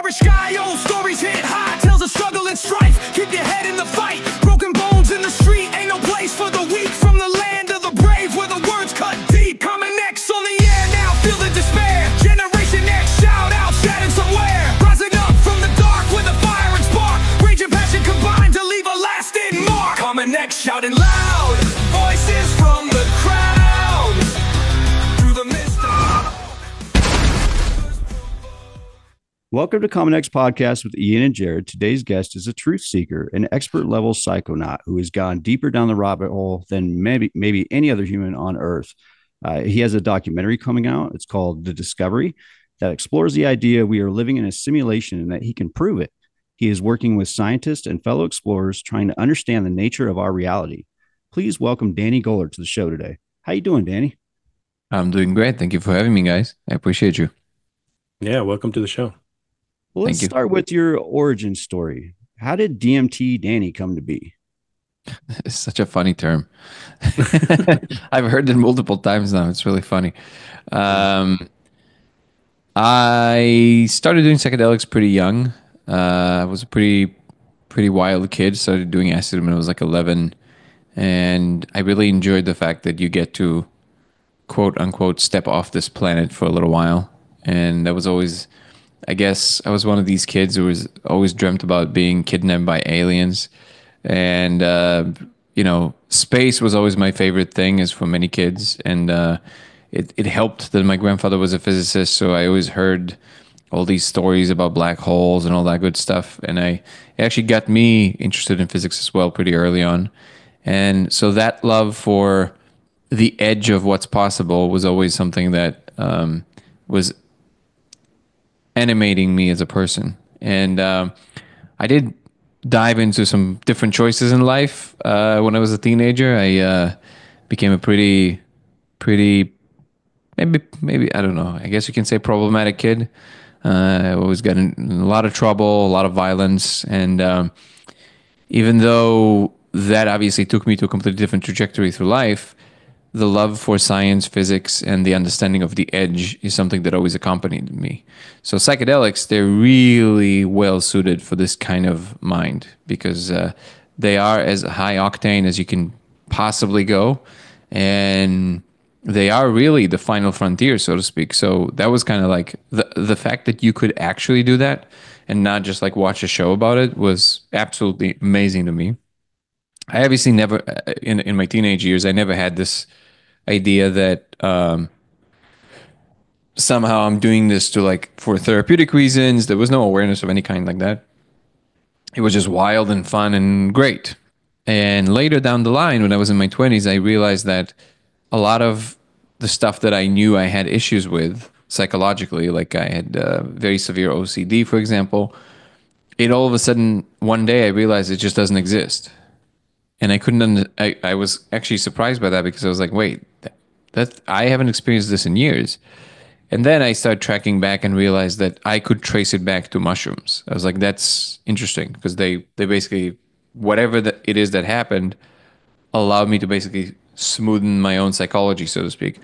Irish guy, old stories hit high, tells of struggle and strife. Keep your head in the fight. Broken bones in the street, ain't no place for the weak. From the land of the brave, where the words cut deep. Coming next on the air, now feel the despair. Generation X, shout out, shattered somewhere. Rising up from the dark with a fire and spark. Rage and passion combined to leave a lasting mark. Coming next, shouting loud, voices from the crowd. Through the mist of... Welcome to Common X Podcast with Ian and Jared. Today's guest is a truth seeker, an expert-level psychonaut who has gone deeper down the rabbit hole than maybe any other human on Earth. He has a documentary coming out. It's called The Discovery that explores the idea we are living in a simulation and that he can prove it. He is working with scientists and fellow explorers trying to understand the nature of our reality. Please welcome Danny Goler to the show today. How you doing, Danny? I'm doing great. Thank you for having me, guys. I appreciate you. Yeah, welcome to the show. Well, let's start with your origin story. How did DMT Danny come to be? It's such a funny term. I've heard it multiple times now. It's really funny. I started doing psychedelics pretty young. I was a pretty wild kid. Started doing acid when I was like 11. And I really enjoyed the fact that you get to, quote unquote, step off this planet for a little while. And that was always... I guess I was one of these kids who was always dreamt about being kidnapped by aliens. And, space was always my favorite thing, as for many kids. And it helped that my grandfather was a physicist, so I always heard all these stories about black holes and all that good stuff. And it actually got me interested in physics as well pretty early on. And so that love for the edge of what's possible was always something that was animating me as a person. And I did dive into some different choices in life. When I was a teenager, I became a pretty maybe I don't know, I guess you can say problematic kid. I always got in a lot of trouble, a lot of violence. And even though that obviously took me to a completely different trajectory through life, the love for science, physics, and the understanding of the edge is something that always accompanied me. So psychedelics, they're really well suited for this kind of mind because they are as high octane as you can possibly go. And they are really the final frontier, so to speak. So that was kind of like the fact that you could actually do that and not just like watch a show about it was absolutely amazing to me. I obviously never, in my teenage years, I never had this idea that somehow I'm doing this for therapeutic reasons. There was no awareness of any kind like that. It was just wild and fun and great. And later down the line, when I was in my 20s, I realized that a lot of the stuff that I knew I had issues with psychologically, like I had very severe OCD, for example, it all of a sudden, one day I realized it just doesn't exist. And I couldn't. I was actually surprised by that because I was like, "Wait, that I haven't experienced this in years." And then I started tracking back and realized that I could trace it back to mushrooms. I was like, "That's interesting," because they basically whatever it is that happened allowed me to basically smoothen my own psychology, so to speak.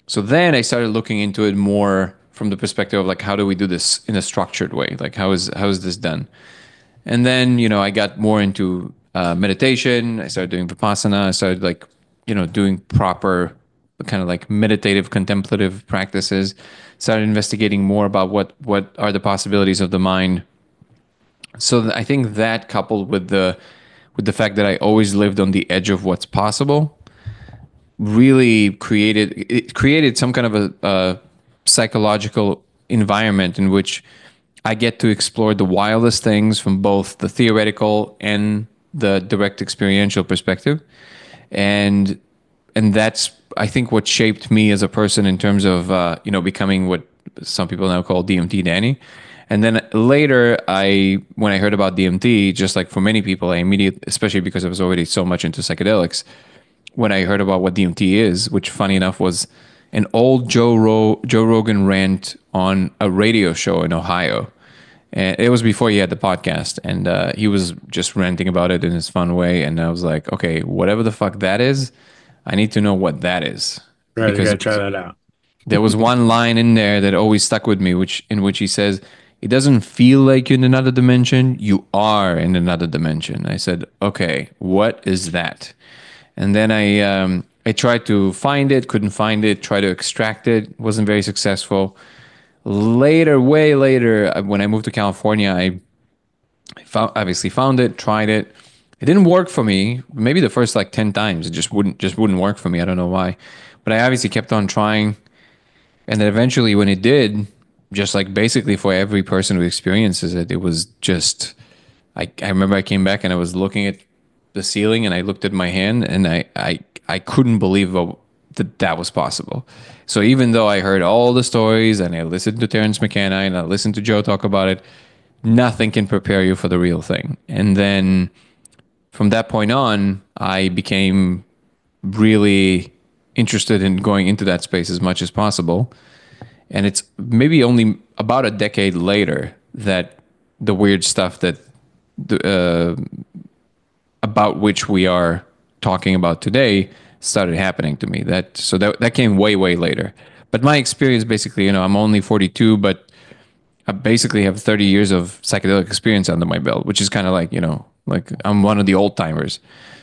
So then I started looking into it more from the perspective of like, how do we do this in a structured way? Like, how is this done? And then I got more into meditation. I started doing Vipassana. I started doing proper kind of like meditative, contemplative practices. Started investigating more about what are the possibilities of the mind. So I think that coupled with the fact that I always lived on the edge of what's possible really created some kind of a psychological environment in which I get to explore the wildest things from both the theoretical and the direct experiential perspective. And that's, I think, what shaped me as a person in terms of, becoming what some people now call DMT Danny. And then later, when I heard about DMT, just like for many people, I immediately, especially because I was already so much into psychedelics, when I heard about what DMT is, which funny enough was an old Joe Rogan rant on a radio show in Ohio. And it was before he had the podcast, and he was just ranting about it in his fun way. And I was like, okay, whatever the fuck that is, I need to know what that is. Right, you gotta try that out. There was one line in there that always stuck with me, in which he says, It doesn't feel like you're in another dimension. You are in another dimension. I said, okay, what is that? And then I tried to find it, couldn't find it, tried to extract it, wasn't very successful. Later, way later, when I moved to California, obviously found it, tried it. It didn't work for me. Maybe the first like 10 times, it just wouldn't work for me. I don't know why. But I obviously kept on trying. And then eventually when it did, just like basically for every person who experiences it, it was just I remember I came back and I was looking at the ceiling and I looked at my hand and I couldn't believe that was possible. So even though I heard all the stories and I listened to Terrence McKenna and I listened to Joe talk about it, nothing can prepare you for the real thing. And then from that point on, I became really interested in going into that space as much as possible. And it's maybe only about a decade later that the weird stuff that uh, about which we are talking about today started happening to me. That came way later. But my experience, basically, I'm only 42, but I basically have 30 years of psychedelic experience under my belt, which is kind of like, like I'm one of the old timers.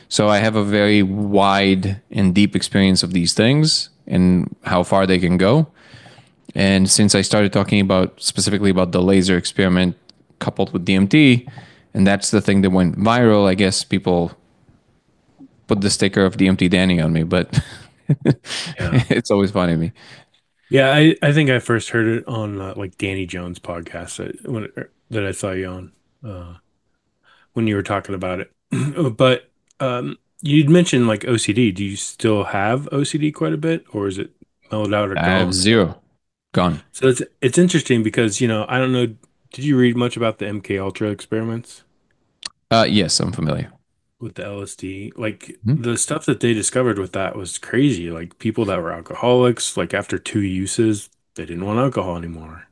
So I have a very wide and deep experience of these things and how far they can go. And since I started talking about specifically about the laser experiment coupled with DMT, and that's the thing that went viral, I guess people put the sticker of DMT Danny on me, but Yeah. it's always funny to me. Yeah, I think I first heard it on like Danny Jones' podcast that I saw you on when you were talking about it. But you'd mentioned like OCD. Do you still have OCD quite a bit, or is it mellowed out or I have gone? zero gone. So it's interesting because I don't know. Did you read much about the MK Ultra experiments Yes, I'm familiar. with the LSD? Like Mhm. the stuff that they discovered with that was crazy. Like people that were alcoholics, like after two uses, they didn't want alcohol anymore.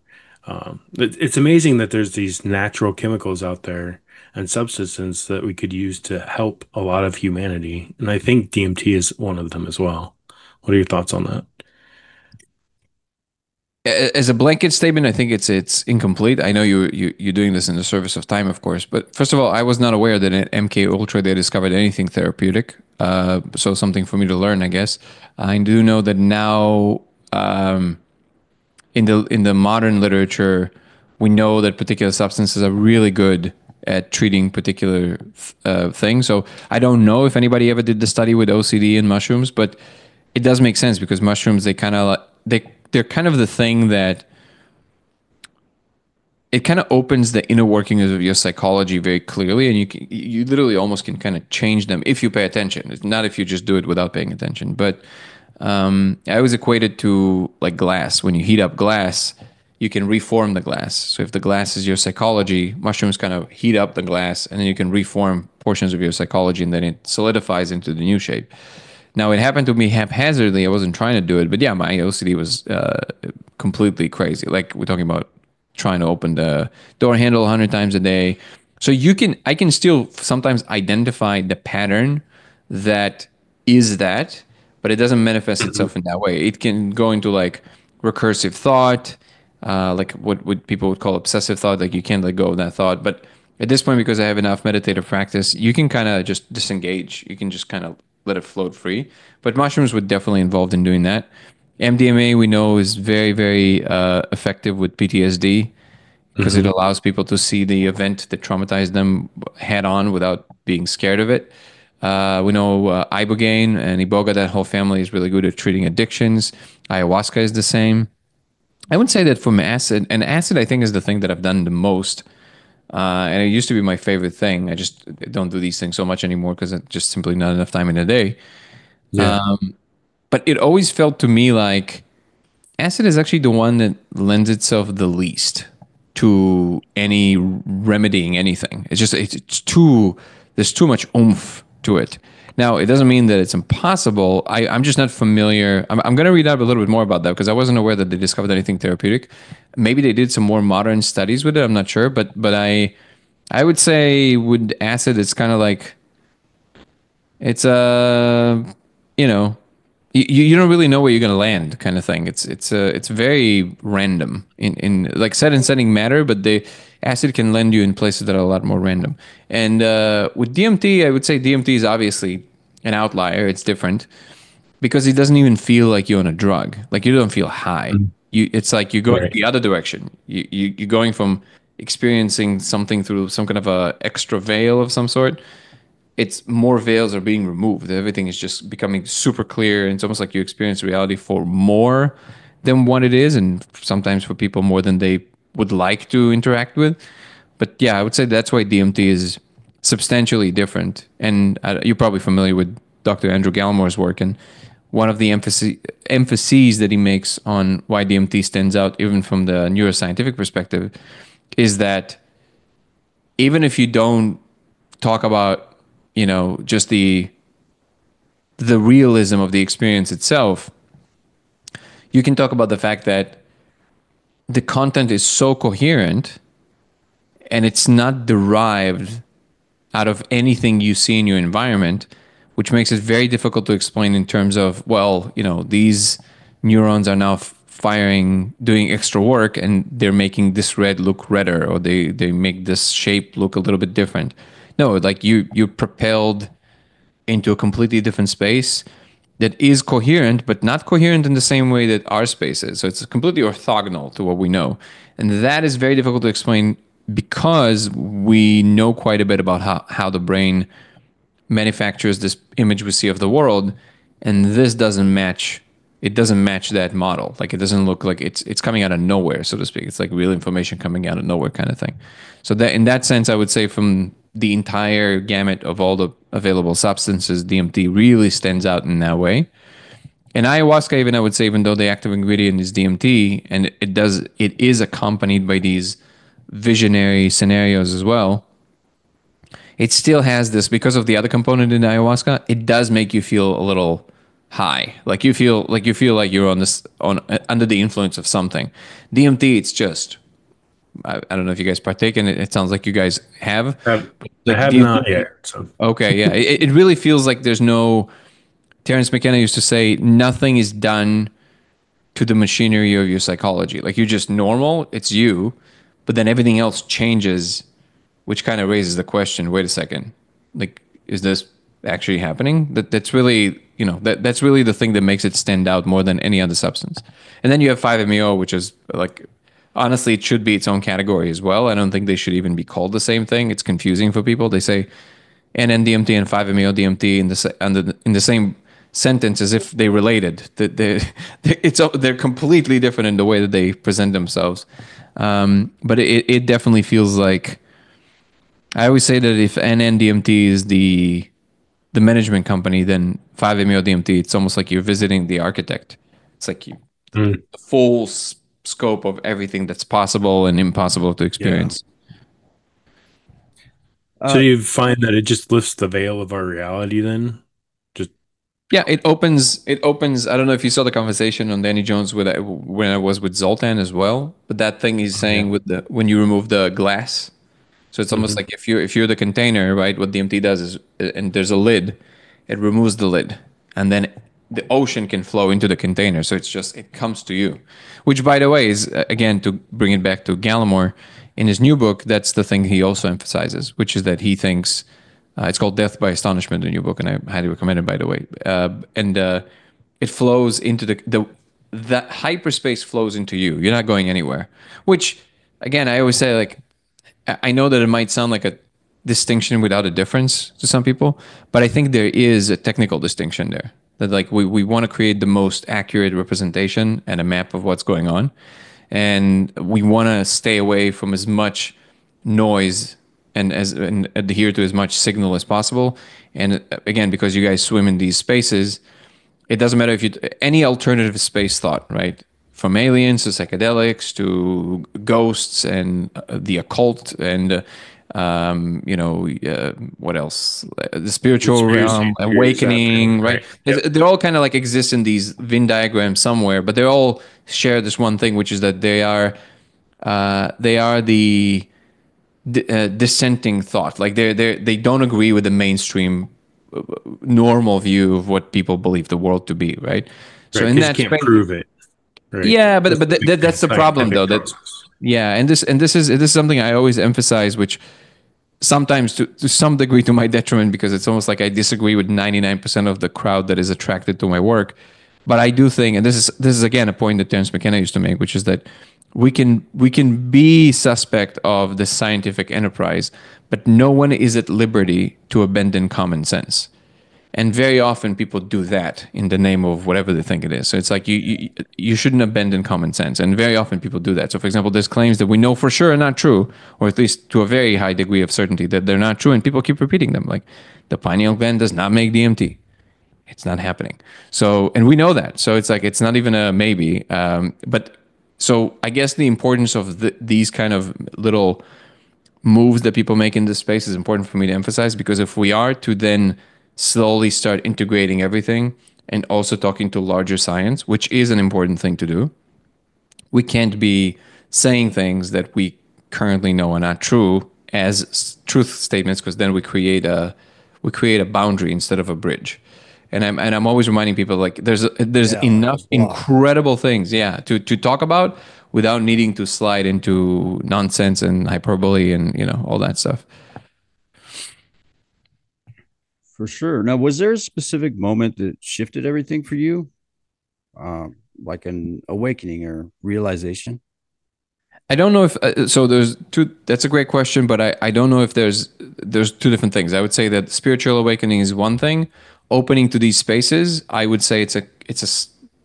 It's amazing that there's these natural chemicals out there and substances that we could use to help a lot of humanity. And I think DMT is one of them as well. What are your thoughts on that? As a blanket statement, I think it's incomplete. I know you're doing this in the service of time, of course. But first of all, I was not aware that at MK Ultra they discovered anything therapeutic. So something for me to learn, I guess. I do know that now in the modern literature, we know that particular substances are really good at treating particular things. So I don't know if anybody ever did the study with OCD and mushrooms, but it does make sense because mushrooms they're kind of the thing that it kind of opens the inner workings of your psychology very clearly, and you literally almost can kind of change them if you pay attention. It's not if you just do it without paying attention. But I always equate it to like glass. When you heat up glass, you can reform the glass. So if the glass is your psychology, mushrooms kind of heat up the glass, and then you can reform portions of your psychology, and then it solidifies into the new shape. Now, it happened to me haphazardly. I wasn't trying to do it, but yeah, my OCD was completely crazy. Like we're talking about trying to open the door handle 100 times a day. So I can still sometimes identify the pattern that is that, but it doesn't manifest itself in that way. It can go into like recursive thought, like what people would call obsessive thought. Like you can't let go of that thought. But at this point, because I have enough meditative practice, you can kind of just disengage. You can just kind of let it float free. But mushrooms were definitely involved in doing that. MDMA we know is very effective with PTSD because it Hmm. allows people to see the event that traumatized them head on without being scared of it. We know ibogaine and iboga, that whole family is really good at treating addictions. Ayahuasca is the same. I would say that from acid, and acid I think is the thing that I've done the most. And it used to be my favorite thing. I just don't do these things so much anymore because it's just simply not enough time in a day. Yeah. But it always felt to me like acid is actually the one that lends itself the least to any remedying anything. It's too there's too much oomph to it. Now it doesn't mean that it's impossible. I'm just not familiar. I'm going to read up a little bit more about that because I wasn't aware that they discovered anything therapeutic. Maybe they did some more modern studies with it. I'm not sure, but I would say with acid, it's kind of like it's a you know you don't really know where you're going to land, kind of thing. It's very random in like set and setting matter, but the acid can land you in places that are a lot more random. And with DMT, I would say DMT is obviously an outlier. It's different because it doesn't even feel like you're on a drug. Like you don't feel high. It's like you're going Right. the other direction. You're going from experiencing something through some kind of a extra veil of some sort. It's more veils are being removed. Everything is just becoming super clear. And it's almost like you experience reality for more than what it is, and sometimes for people more than they would like to interact with. But yeah, I would say that's why DMT is substantially different. And you're probably familiar with Dr. Andrew Galmore's work, and one of the emphases that he makes on why DMT stands out, even from the neuroscientific perspective, is that even if you don't talk about, just the realism of the experience itself, you can talk about the fact that the content is so coherent and it's not derived out of anything you see in your environment, which makes it very difficult to explain in terms of, well, these neurons are now firing, doing extra work, and they're making this red look redder, or they make this shape look a little bit different. No, like you're propelled into a completely different space that is coherent, but not coherent in the same way that our space is. So it's completely orthogonal to what we know. And that is very difficult to explain because we know quite a bit about how the brain manufactures this image we see of the world. And this doesn't match. It doesn't match that model. Like it doesn't look like it's coming out of nowhere, so to speak. It's like real information coming out of nowhere kind of thing. So that in that sense, I would say from the entire gamut of all the available substances, DMT really stands out in that way. And ayahuasca, even I would say, even though the active ingredient is DMT, and it is accompanied by these visionary scenarios as well. It still has this because of the other component in ayahuasca. It does make you feel a little high, like you feel like you're on under the influence of something. DMT, it's just I don't know if you guys partake in it. It sounds like you guys have. I Like have DMT, not yet. So okay, yeah, it really feels like there's no. Terrence McKenna used to say nothing is done to the machinery of your psychology. Like you're just normal, it's you, but then everything else changes, which kind of raises the question, wait a second, like, is this actually happening? That's really, that's really the thing that makes it stand out more than any other substance. And then you have 5-MeO, which is like, honestly, it should be its own category as well. I don't think they should even be called the same thing. It's confusing for people. They say NN-DMT and 5-MeO DMT in the same sentence as if they related. That they're completely different in the way that they present themselves. But it definitely feels like, I always say that if NN-DMT is the management company, then 5-MeO DMT, it's almost like you're visiting the architect. It's like mm, the full scope of everything that's possible and impossible to yeah. experience. So you find that it just lifts the veil of our reality then? Just Yeah, it opens. It opens. I don't know if you saw the conversation on Danny Jones with when I was with Zoltan as well. But that thing he's yeah. saying with the when you remove the glass, so it's almost Hmm. like if you're the container, right? What DMT does is, and there's a lid, it removes the lid, and then the ocean can flow into the container. So it comes to you, which by the way is again to bring it back to Gallimore in his new book. That's the thing he also emphasizes, which is that he thinks it's called Death by Astonishment, the new book, and I highly recommend it, by the way. And it flows into that hyperspace flows into you. You're not going anywhere. Which, again, I always say, like, I know that it might sound like a distinction without a difference to some people, but I think there is a technical distinction there. That like we want to create the most accurate representation and a map of what's going on, and we want to stay away from as much noise and adhere to as much signal as possible. And again, because you guys swim in these spaces, it doesn't matter if you any alternative space thought, right? From aliens to psychedelics to ghosts and the occult and what else? The spiritual Conspiracy realm, theories happening, awakening, right? right? Yep. They're all kind of like exist in these Venn diagrams somewhere, but they all share this one thing, which is that they are the dissenting thought. Like they don't agree with the mainstream normal view of what people believe the world to be, right? So Right, in because you that can't space, prove it. Right. yeah, That's but the big thing, that's the problem though. scientific That process. yeah, and this is something I always emphasize, which sometimes to some degree to my detriment, because it's almost like I disagree with 99% of the crowd that is attracted to my work. But I do think, and this is again a point that Terence McKenna used to make, which is that we can be suspect of the scientific enterprise, but no one is at liberty to abandon common sense. And very often people do that in the name of whatever they think it is. So it's like you shouldn't abandon common sense. And very often people do that. So for example, there's claims that we know for sure are not true, or at least to a very high degree of certainty that they're not true, and people keep repeating them. Like the pineal gland does not make DMT. It's not happening. So, and we know that. So it's like it's not even a maybe. But so I guess the importance of these kind of little moves that people make in this space is important for me to emphasize, because if we are to then slowly start integrating everything and also talking to larger science, which is an important thing to do, we can't be saying things that we currently know are not true as truth statements, because then we create a boundary instead of a bridge. And I'm always reminding people, like there's Yeah, enough block. incredible things, yeah, to talk about without needing to slide into nonsense and hyperbole and all that stuff. For sure. Now, was there a specific moment that shifted everything for you? Like an awakening or realization? I don't know if so. There's two. That's a great question, but I don't know if there's two different things. I would say that spiritual awakening is one thing. Opening to these spaces, I would say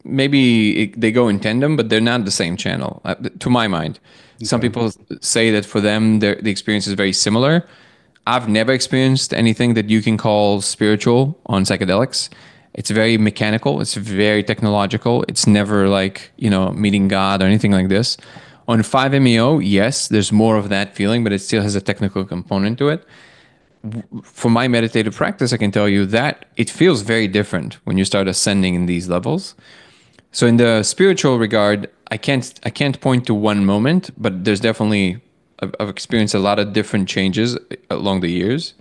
maybe they go in tandem, but they're not the same channel, to my mind. Some Okay. people say that for them, the experience is very similar. I've never experienced anything that you can call spiritual on psychedelics. It's very mechanical. It's very technological. It's never like, meeting God or anything like this. On 5-MeO, yes, there's more of that feeling, but it still has a technical component to it. For my meditative practice, I can tell you that it feels very different when you start ascending in these levels. So in the spiritual regard, I can't point to one moment, but there's definitely I've experienced a lot of different changes along the years.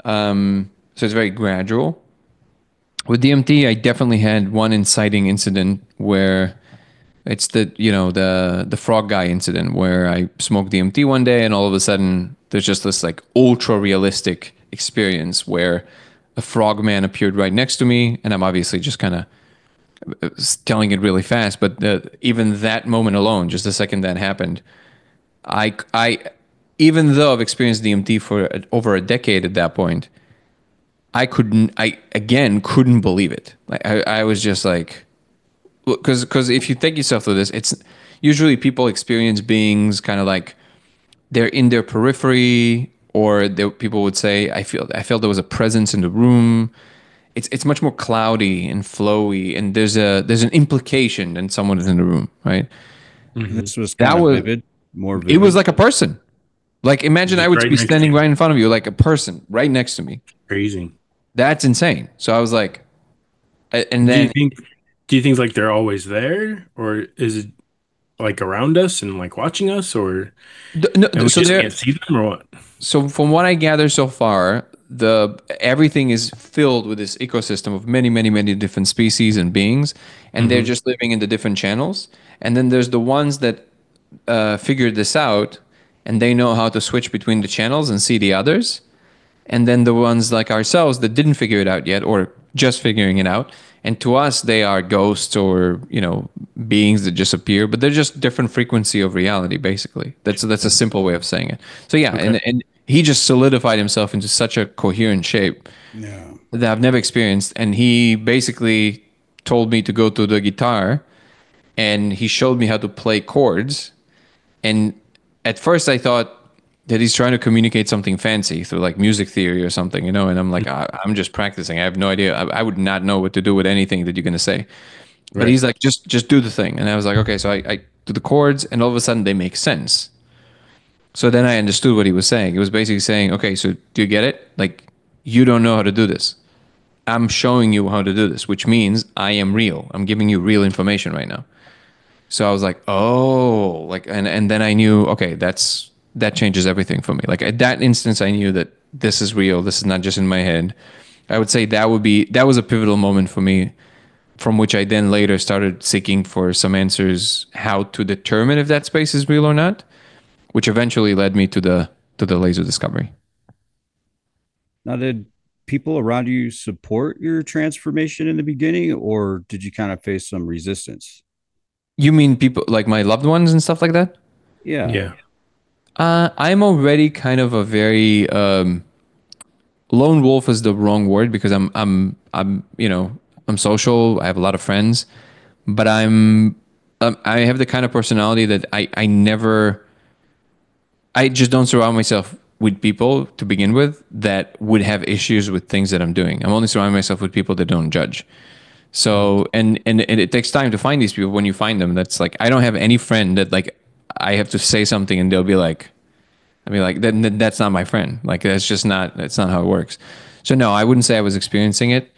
So it's very gradual. With DMT, I definitely had one inciting incident where it's the frog guy incident, where I smoked DMT one day and all of a sudden there's just this like ultra realistic experience where a frog man appeared right next to me, and I'm obviously just kind of telling it really fast, but even that moment alone, just the second that happened, I even though I've experienced DMT for over a decade at that point, I again couldn't believe it. Like I was just like, because if you take yourself through this, it's usually people experience beings kind of like they're in their periphery, or people would say, I felt there was a presence in the room. It's much more cloudy and flowy, and there's an implication that someone is in the room, right? And Hmm. this was That kind of was vivid, more it was vivid. like a person. Like imagine I Just would right be next to standing you. right in front of you, like a person right next to me. Crazy. That's insane. So I was like, and Do you then think do you think like they're always there, or is it like around us and like watching us, or no, and we so just there. can't see them, or what? So from what I gather so far, the everything is filled with this ecosystem of many, many, many different species and beings, and they're Hmm. just living in the different channels. And then there's the ones that figured this out, and they know how to switch between the channels and see the others. And then the ones like ourselves that didn't figure it out yet, or just figuring it out. And to us, they are ghosts or beings that just appear, but they're just different frequency of reality. Basically, that's a simple way of saying it. So yeah, Okay. and he just solidified himself into such a coherent shape Yeah. that I've never experienced. And he basically told me to go to the guitar, and he showed me how to play chords. And at first, I thought that he's trying to communicate something fancy through like music theory or something, And I'm like, I'm just practicing. I have no idea. I would not know what to do with anything that you're gonna say. But Right. he's like, just do the thing. And I was like, okay. So I do the chords, and all of a sudden they make sense. So then I understood what he was saying. He was basically saying, okay, so do you get it? Like, you don't know how to do this. I'm showing you how to do this, which means I am real. I'm giving you real information right now. So I was like, oh, like, and then I knew, okay, that changes everything for me. Like at that instance, I knew that this is real. This is not just in my head. I would say that was a pivotal moment for me, from which I then later started seeking for some answers how to determine if that space is real or not, which eventually led me to the laser discovery. Now, did people around you support your transformation in the beginning, or did you kind of face some resistance? You mean people like my loved ones and stuff like that? Yeah. Yeah. I'm already kind of a very lone wolf is the wrong word because I'm I'm social. I have a lot of friends, but I have the kind of personality that I just don't surround myself with people to begin with that would have issues with things that I'm doing. I'm only surrounding myself with people that don't judge. So and it takes time to find these people. When you find them, that's like I don't have any friend that like I have to say something and they'll be like, I mean, like then that's not my friend. Like that's not how it works. So no, I wouldn't say I was experiencing it.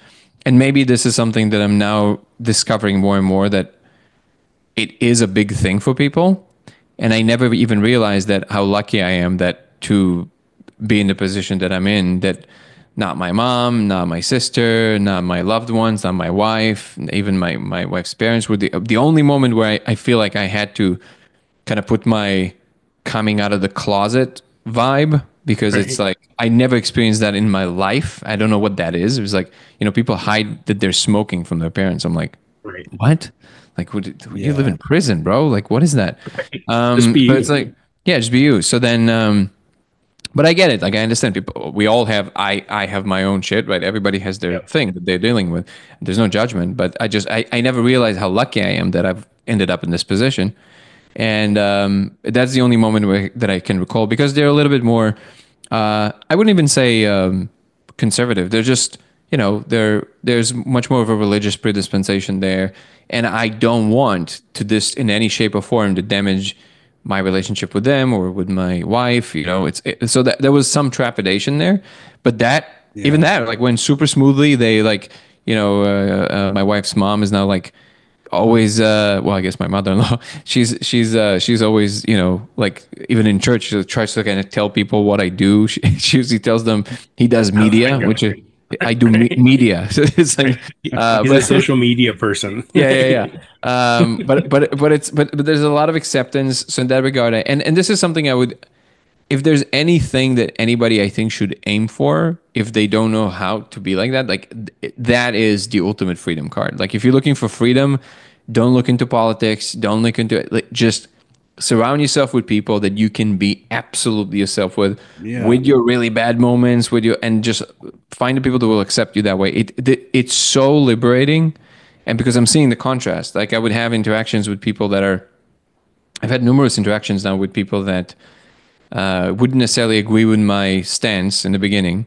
And maybe this is something that I'm now discovering more and more that it is a big thing for people. And I never even realized that how lucky I am that to be in the position that I'm in, that not my mom, not my sister, not my loved ones, not my wife, even my wife's parents were the only moment where I feel like I had to kind of put my coming out of the closet vibe because it's Right. like I never experienced that in my life. I don't know what that is. It was like, people hide that they're smoking from their parents. I'm like, Right. what? Like, would you live Yeah. in prison, bro? Like, what is that? Just be But it's you. like, yeah, just be you. So then, but I get it. Like, I understand people. We all have. I have my own shit, right? Everybody has their Yep. thing that they're dealing with. There's no judgment. But I never realized how lucky I am that I've ended up in this position. And that's the only moment that I can recall because they're a little bit more. I wouldn't even say conservative. They're just there's much more of a religious predispensation there, and I don't want to this in any shape or form to damage my relationship with them or with my wife. So that there was some trepidation there, but even Yeah. that like went super smoothly. They like my wife's mom is now like always well I guess my mother-in-law she's always like even in church she tries to kind of tell people what I do. She usually tells them he does How's that media, which is, going? I do Right. media. So it's like He's a but social media person. yeah. But there's a lot of acceptance so in that regard. And this is something I would, if there's anything that anybody I think should aim for, if they don't know how to be like that, like that is the ultimate freedom card. Like if you're looking for freedom, don't look into politics, don't look into it. Like just surround yourself with people that you can be absolutely yourself Yeah. with your really bad moments, and just find the people that will accept you that way. It's so liberating, and because I'm seeing the contrast, like I would have interactions with people that are. I've had numerous interactions now with people that wouldn't necessarily agree with my stance in the beginning,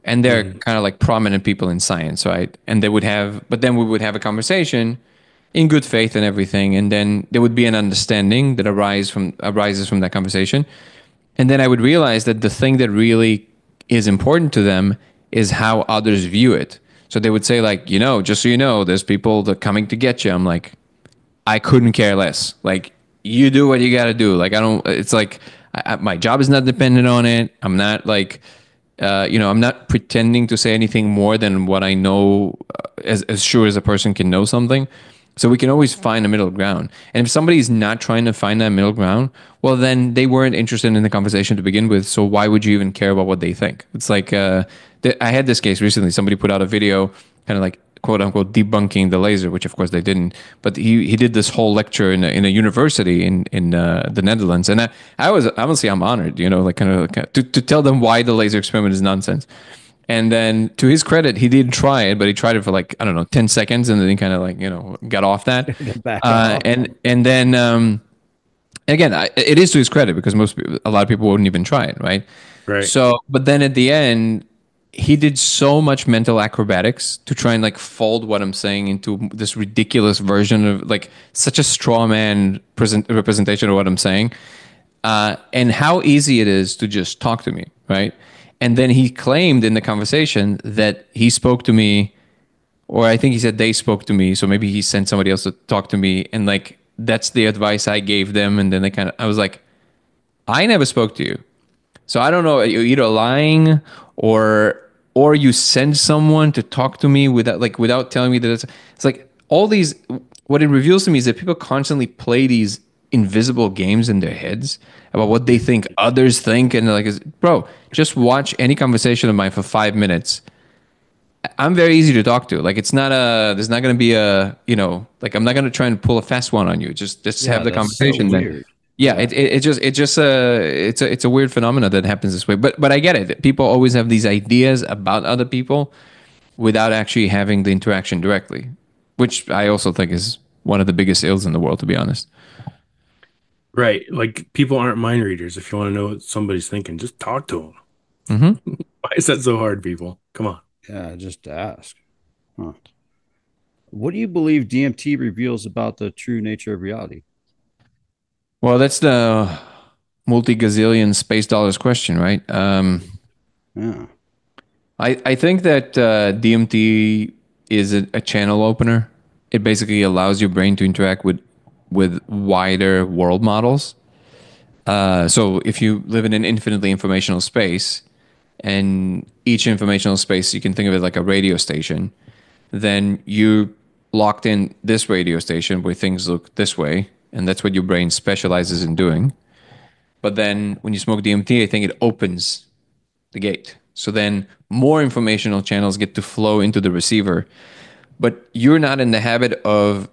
and they're Mhm. kind of like prominent people in science, right? And they would have, but then we would have a conversation in good faith and everything, and then there would be an understanding that arises from that conversation, and then I would realize that the thing that really is important to them is how others view it. So they would say like, just so you know, there's people that are coming to get you. I'm like, I couldn't care less. Like you do what you got to do. Like I don't. It's like my job is not dependent on it. I'm not like, I'm not pretending to say anything more than what I know, as sure as a person can know something. So we can always find a middle ground. And if somebody's not trying to find that middle ground, well, then they weren't interested in the conversation to begin with. So why would you even care about what they think? It's like I had this case recently. Somebody put out a video, kind of like quote unquote debunking the laser, which of course they didn't. But he did this whole lecture in a university in the Netherlands, and I was honestly I'm honored, like kind of to tell them why the laser experiment is nonsense. And then to his credit, he did try it, but he tried it for like, I don't know, 10 seconds and then he kind of like, got off that. Back off. And then, again, it is to his credit because a lot of people wouldn't even try it, right? Right. So, but then at the end, he did so much mental acrobatics to try and like fold what I'm saying into this ridiculous version of like such a straw man representation of what I'm saying, and how easy it is to just talk to me, right? And then he claimed in the conversation that he spoke to me, or I think he said they spoke to me. So maybe he sent somebody else to talk to me, and like that's the advice I gave them. And then I was like, I never spoke to you. So I don't know, you're either lying or or you send someone to talk to me without telling me that it's like all these. What it reveals to me is that people constantly play these invisible games in their heads about what they think others think, and like, bro, just watch any conversation of mine for 5 minutes. I'm very easy to talk to. Like, it's not there's not going to be like, I'm not going to try and pull a fast one on you. Just have Yeah, the that's so conversation. Then, weird. yeah, Yeah. it's a weird phenomenon that happens this way. But I get it. People always have these ideas about other people without actually having the interaction directly, which I also think is one of the biggest ills in the world, to be honest. Right. Like people aren't mind readers. If you want to know what somebody's thinking, just talk to them. Hmm. Why is that so hard, people? Come on. Yeah, just to ask. Huh. What do you believe DMT reveals about the true nature of reality? Well, that's the multi-gazillion space dollars question, right? Yeah. I think that DMT is a channel opener. It basically allows your brain to interact with wider world models. So if you live in an infinitely informational space, and each informational space you can think of it like a radio station, then you locked in this radio station where things look this way, and that's what your brain specializes in doing. But then when you smoke DMT, I think it opens the gate. So then more informational channels get to flow into the receiver, but you're not in the habit of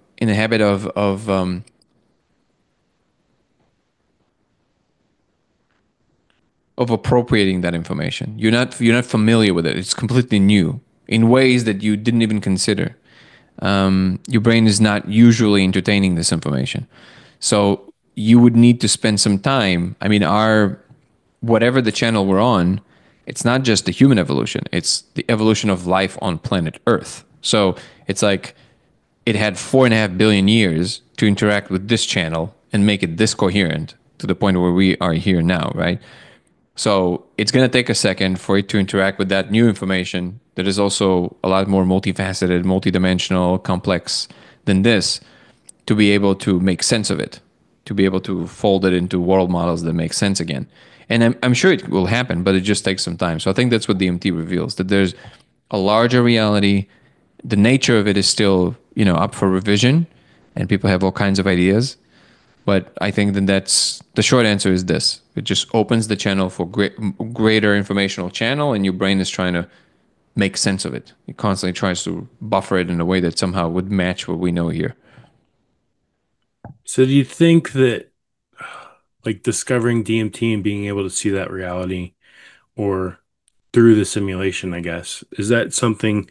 appropriating that information. You're not familiar with it. It's completely new in ways that you didn't even consider. Your brain is not usually entertaining this information, so you would need to spend some time. I mean, our whatever the channel we're on, it's not just the human evolution, it's the evolution of life on planet Earth. So it's like it had 4.5 billion years to interact with this channel and make it this coherent to the point where we are here now, right? So it's going to take a second for it to interact with that new information that is also a lot more multifaceted, multidimensional, complex than this, to be able to make sense of it, to be able to fold it into world models that make sense again. And I'm sure it will happen, but it just takes some time. So I think that's what DMT reveals, that there's a larger reality. The nature of it is still, up for revision, and people have all kinds of ideas. But I think that that's the short answer is this. It just opens the channel for greater informational channel, and your brain is trying to make sense of it. It constantly tries to buffer it in a way that somehow would match what we know here. So do you think that like discovering DMT and being able to see that reality or through the simulation, I guess, is that something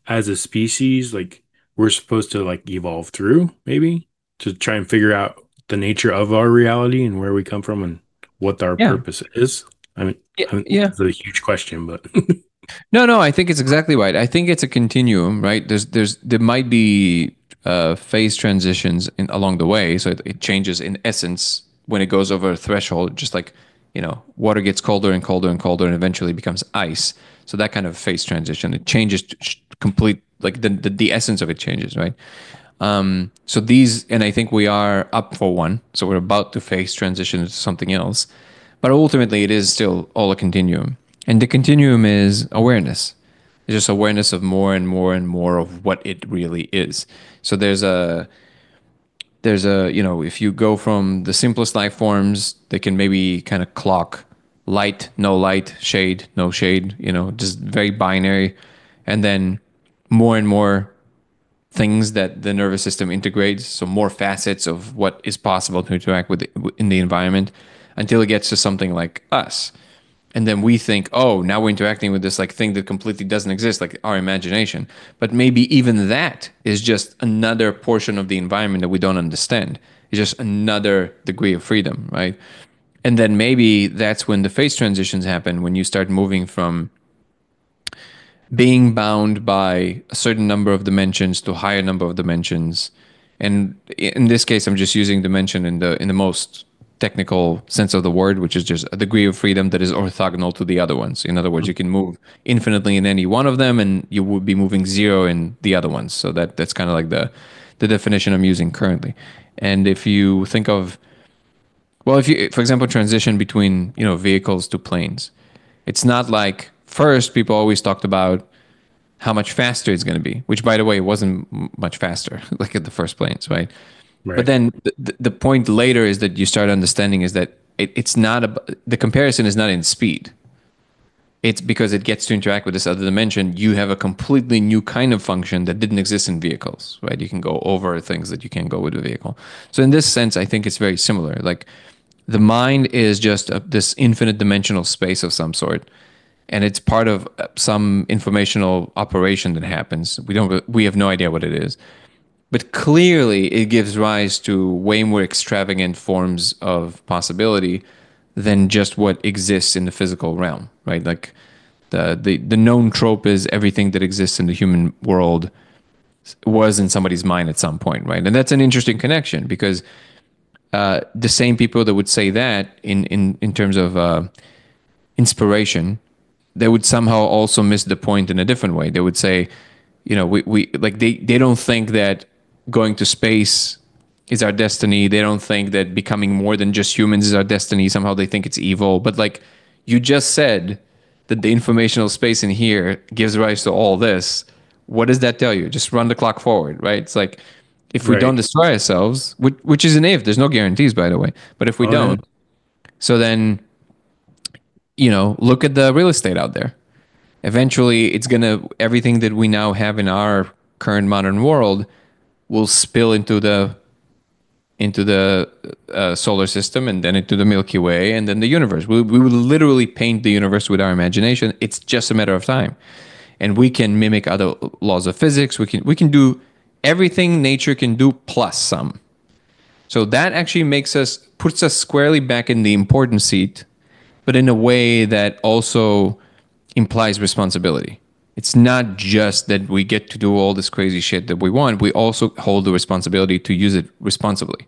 as a species, like we're supposed to like evolve through maybe to try and figure out the nature of our reality and where we come from and what our Yeah. purpose is? Yeah. I mean Yeah. it's a huge question, but No, I think it's exactly right. I think it's a continuum, right? There might be phase transitions along the way, so it changes in essence when it goes over a threshold. Just like water gets colder and colder and colder, and eventually becomes ice. So that kind of phase transition, it changes complete, like the essence of it changes, right? So these, and I think we are up for one. So we're about to phase transition into something else, but ultimately it is still all a continuum. And the continuum is awareness. It's just awareness of more and more and more of what it really is. So there's a if you go from the simplest life forms, they can maybe kind of clock light, no light, shade, no shade, just very binary. And then more and more things that the nervous system integrates, so more facets of what is possible to interact with in the environment, until it gets to something like us. And then we think, oh, now we're interacting with this like thing that completely doesn't exist, like our imagination. But maybe even that is just another portion of the environment that we don't understand. It's just another degree of freedom, right? And then maybe that's when the phase transitions happen, when you start moving from being bound by a certain number of dimensions to a higher number of dimensions. And in this case, I'm just using dimension in the most technical sense of the word, which is just a degree of freedom that is orthogonal to the other ones. In other words, you can move infinitely in any one of them, and you would be moving zero in the other ones. So that's kind of like the definition I'm using currently. And if you think of, well, if you, for example, transition between vehicles to planes, it's not like first people always talked about how much faster it's going to be, which by the way wasn't much faster like at the first planes, right? But Right. then the point later is that you start understanding is that it's not the comparison is not in speed. It's because it gets to interact with this other dimension. You have a completely new kind of function that didn't exist in vehicles, right? You can go over things that you can't go with a vehicle. So in this sense, I think it's very similar. Like the mind is just this infinite dimensional space of some sort, and it's part of some informational operation that happens. We have no idea what it is, but clearly it gives rise to way more extravagant forms of possibility than just what exists in the physical realm, right? Like the known trope is everything that exists in the human world was in somebody's mind at some point, right? And that's an interesting connection because the same people that would say that in terms of inspiration, they would somehow also miss the point in a different way. They would say, you know, we like they don't think that going to space is our destiny. They don't think that becoming more than just humans is our destiny. Somehow they think it's evil. But like you just said that the informational space in here gives rise to all this. What does that tell you? Just run the clock forward, right? It's like if we don't Right. destroy ourselves, which is an if, there's no guarantees, by the way. But if we Oh yeah. don't, so then, you know, look at the real estate out there. Eventually, it's going to, everything that we now have in our current modern world will spill into the solar system and then into the Milky Way and then the universe. We will literally paint the universe with our imagination. It's just a matter of time. And we can mimic other laws of physics. We can do everything nature can do plus some. So that actually puts us squarely back in the important seat, but in a way that also implies responsibility. It's not just that we get to do all this crazy shit that we want. We also hold the responsibility to use it responsibly.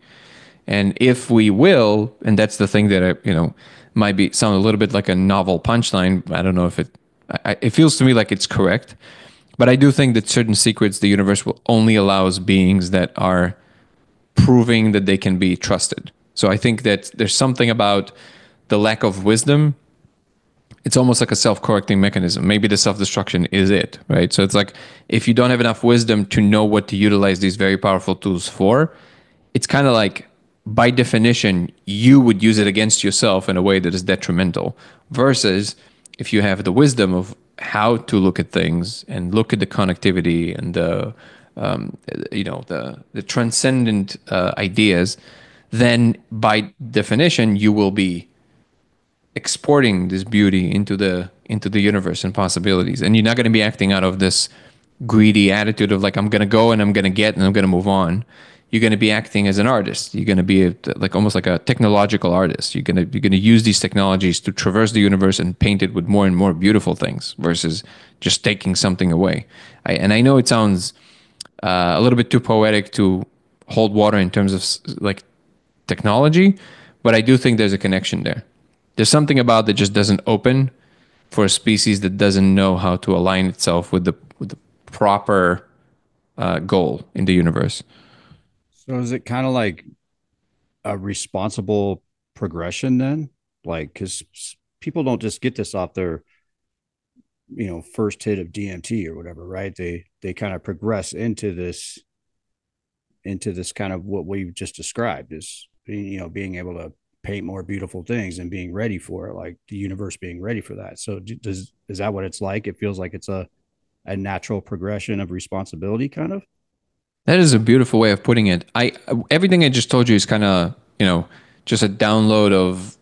And if we will, and that's the thing that might be sound a little bit like a novel punchline. I don't know if it feels to me like it's correct, but I do think that certain secrets the universe will only allows beings that are proving that they can be trusted. So I think that there's something about the lack of wisdom. It's almost like a self-correcting mechanism. Maybe the self-destruction is it, right? So it's like if you don't have enough wisdom to know what to utilize these very powerful tools for, it's kind of like by definition, you would use it against yourself in a way that is detrimental. Versus if you have the wisdom of how to look at things and look at the connectivity and the transcendent ideas, then by definition, you will be exporting this beauty into the universe and possibilities, and you're not going to be acting out of this greedy attitude of like I'm going to go and I'm going to get and I'm going to move on. You're going to be acting as an artist. You're going to be like almost like a technological artist. You're going to use these technologies to traverse the universe and paint it with more and more beautiful things versus just taking something away. I know it sounds a little bit too poetic to hold water in terms of like technology, but I do think there's a connection there. There's something about that just doesn't open for a species that doesn't know how to align itself with the proper goal in the universe. So is it kind of like a responsible progression then? Like, because people don't just get this off their, first hit of DMT or whatever, right? They kind of progress into this kind of what we've just described is being able to paint more beautiful things and being ready for it, like the universe being ready for that. So is that what it's like? It feels like it's a natural progression of responsibility, kind of. That is a beautiful way of putting it. Everything I just told you is kind of just a download of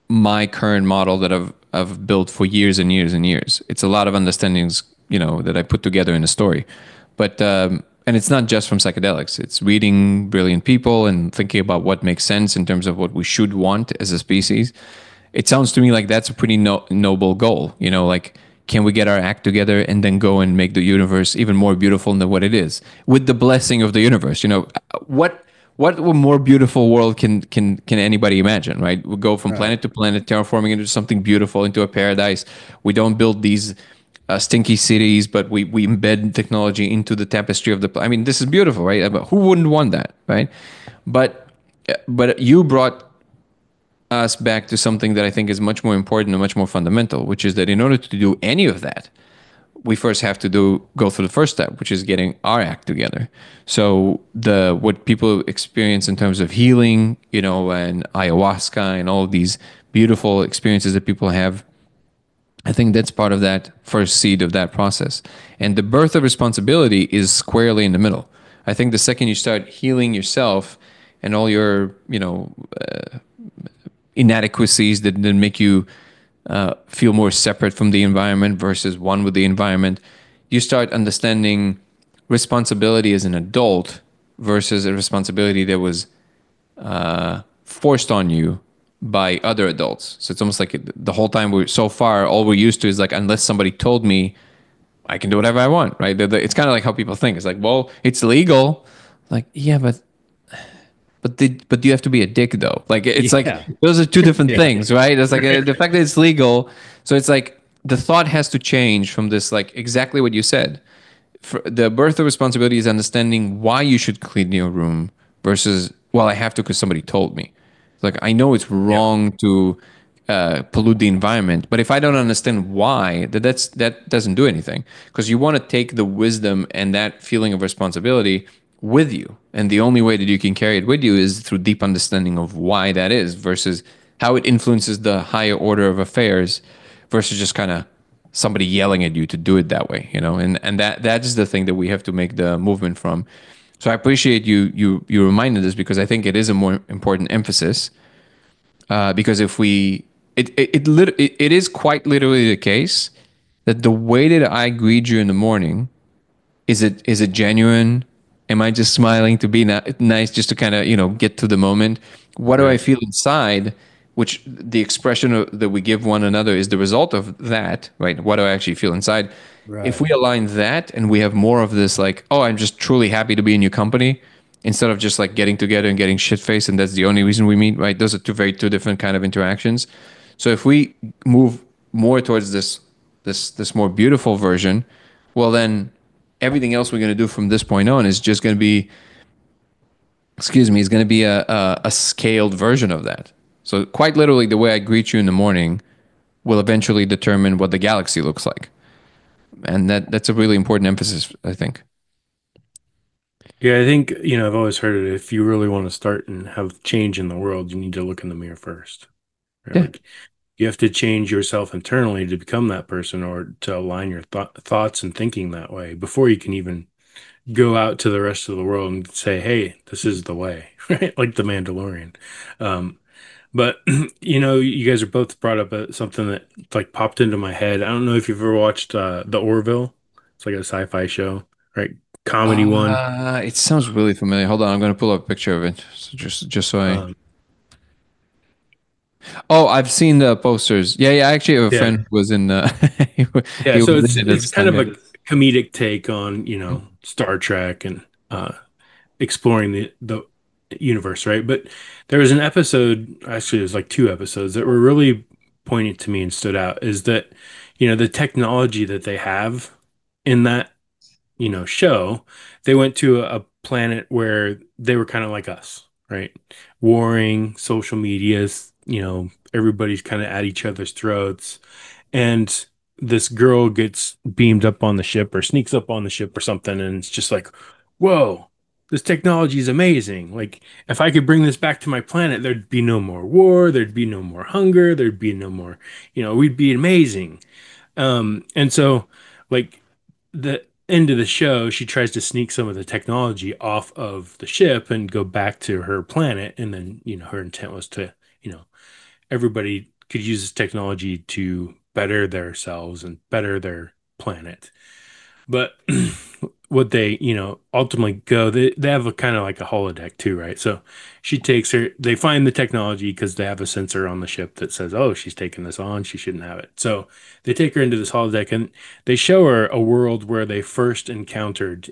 my current model that I've built for years and years and years. It's a lot of understandings that I put together in a story, but and it's not just from psychedelics. It's reading brilliant people and thinking about what makes sense in terms of what we should want as a species. It sounds to me like that's a pretty noble goal. Like can we get our act together and then go and make the universe even more beautiful than what it is with the blessing of the universe? What more beautiful world can anybody imagine, right? We go from planet to planet, terraforming into something beautiful, into a paradise. We don't build these stinky cities, but we embed technology into the tapestry of the. I mean, this is beautiful, right? But who wouldn't want that, right? But you brought us back to something that I think is much more important and much more fundamental, which is that in order to do any of that, we first have to go through the first step, which is getting our act together. So the what people experience in terms of healing, and ayahuasca and all of these beautiful experiences that people have, I think that's part of that first seed of that process. And the birth of responsibility is squarely in the middle. I think the second you start healing yourself and all your, inadequacies that make you feel more separate from the environment versus one with the environment, you start understanding responsibility as an adult versus a responsibility that was forced on you by other adults. So it's almost like the whole time so far, all we're used to is like, unless somebody told me, I can do whatever I want, right? It's kind of like how people think. It's like, well, it's legal. Like, yeah, but you have to be a dick though. Like it's like Yeah. those are two different Yeah. things, right? It's like the fact that it's legal. So it's like the thought has to change from this, like exactly what you said. For the birth of responsibility is understanding why you should clean your room versus, well, I have to because somebody told me. Like I know it's Yeah. wrong to pollute the environment, but if I don't understand why, that doesn't do anything, because you want to take the wisdom and that feeling of responsibility with you, and the only way that you can carry it with you is through deep understanding of why that is versus how it influences the higher order of affairs versus just kind of somebody yelling at you to do it that way, and that is the thing that we have to make the movement from. So I appreciate you reminded us, because I think it is a more important emphasis, because if we it is quite literally the case that the way that I greet you in the morning, is it genuine? Am I just smiling to be nice, just to kind of get to the moment? What do I Right. feel inside? Which the expression that we give one another is the result of that, right? What do I actually feel inside? If Right. we align that and we have more of this, like, oh, I'm just truly happy to be in your company, instead of just like getting together and getting shit faced, and that's the only reason we meet, right? Those are two different kind of interactions. So if we move more towards this more beautiful version, well then everything else we're going to do from this point on is just going to be, excuse me, is going to be a scaled version of that. So quite literally, the way I greet you in the morning will eventually determine what the galaxy looks like, and that's a really important emphasis, I think. Yeah, I think, I've always heard it. If you really want to start and have change in the world, you need to look in the mirror first. Right? Yeah. Like you have to change yourself internally to become that person, or to align your thoughts and thinking that way before you can even go out to the rest of the world and say, "Hey, this is the way," right? Like the Mandalorian. Um, but you guys are both brought up something that like popped into my head. I don't know if you've ever watched The Orville. It's like a sci-fi show, right? Comedy one. It sounds really familiar. Hold on, I'm going to pull up a picture of it, so just so I. Um, Oh, I've seen the posters. Yeah, yeah. I actually have a yeah, friend who was in. yeah. He So was it's in it at it's the kind time. of Yeah. a comedic take on Star Trek and exploring the universe, right? But there was an episode, actually, there's like two episodes that were really poignant to me and stood out. Is that the technology that they have in that show, they went to a planet where they were kind of like us, right? Warring, social medias, everybody's kind of at each other's throats. And this girl gets beamed up on the ship or sneaks up on the ship or something. And it's just like, whoa, this technology is amazing. Like, if I could bring this back to my planet, there'd be no more war, there'd be no more hunger, there'd be no more, we'd be amazing. And so, like, the end of the show, she tries to sneak some of the technology off of the ship and go back to her planet. And then, her intent was to, everybody could use this technology to better themselves and better their planet. But what they, ultimately go, they have a kind of like a holodeck too, right? So she takes her, they find the technology because they have a sensor on the ship that says, oh, she's taking this on, she shouldn't have it. So they take her into this holodeck and they show her a world where they first encountered,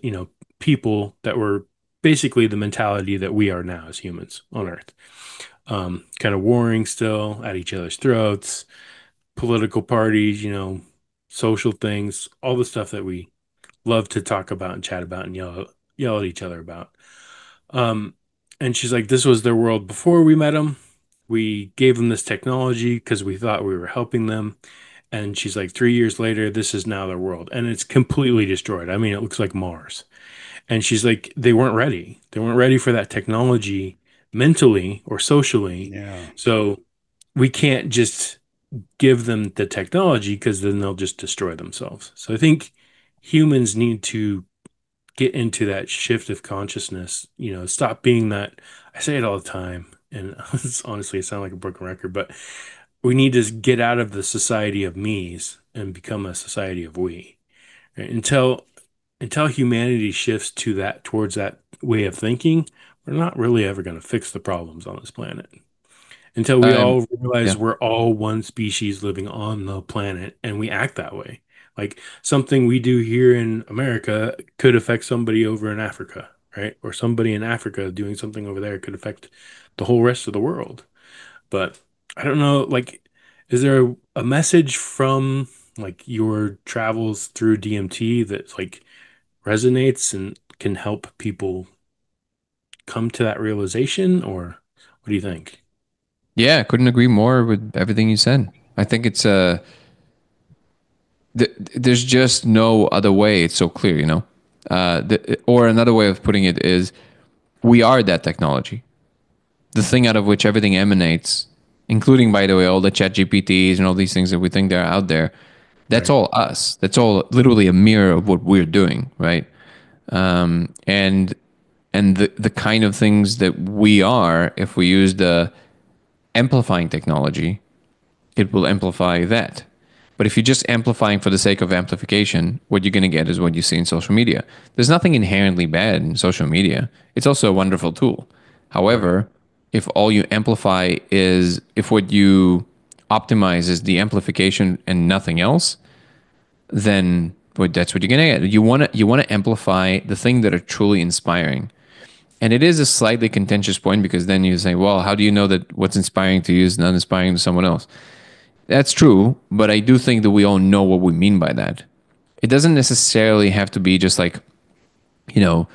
people that were basically the mentality that we are now as humans on Earth. Kind of warring still at each other's throats, political parties, social things, all the stuff that we love to talk about and chat about and yell at each other about. Um, and she's like, this was their world before we met them. we gave them this technology because we thought we were helping them. And she's like, 3 years later, this is now their world. And it's completely destroyed. I mean, it looks like Mars. And she's like, they weren't ready. They weren't ready for that technology mentally or socially. Yeah. So we can't just give them the technology because then they'll just destroy themselves. So I think humans need to get into that shift of consciousness, stop being that. I say it all the time, and it's honestly, it sounds like a broken record, but we need to get out of the society of me's and become a society of we. Right? Until humanity shifts to that, towards that way of thinking, we're not really ever going to fix the problems on this planet. Until we Um, all realize yeah. we're all one species living on the planet and we act that way. Like something we do here in America could affect somebody over in Africa, right? Or somebody in Africa doing something over there could affect the whole rest of the world. But I don't know, like, is there a message from like your travels through DMT that like resonates and can help people come to that realization, or what do you think? Yeah, I couldn't agree more with everything you said. I think it's there's just no other way. It's so clear, you know. Or another way of putting it is, we are that technology, the thing out of which everything emanates, including, by the way, all the chat GPTs and all these things that we think they're out there. That's Right. all us. That's all literally a mirror of what we're doing, right? And the kind of things that we are, if we use the amplifying technology, it will amplify that. But if you're just amplifying for the sake of amplification, what you're going to get is what you see in social media. There's nothing inherently bad in social media. It's also a wonderful tool. Right. However, if all you amplify is, if what you optimize is the amplification and nothing else, then that's what you're going to get. You want to amplify the thing that are truly inspiring. And it is a slightly contentious point, because then you say, well, how do you know that what's inspiring to you is not inspiring to someone else? That's true, but I do think that we all know what we mean by that. It doesn't necessarily have to be just like, you know,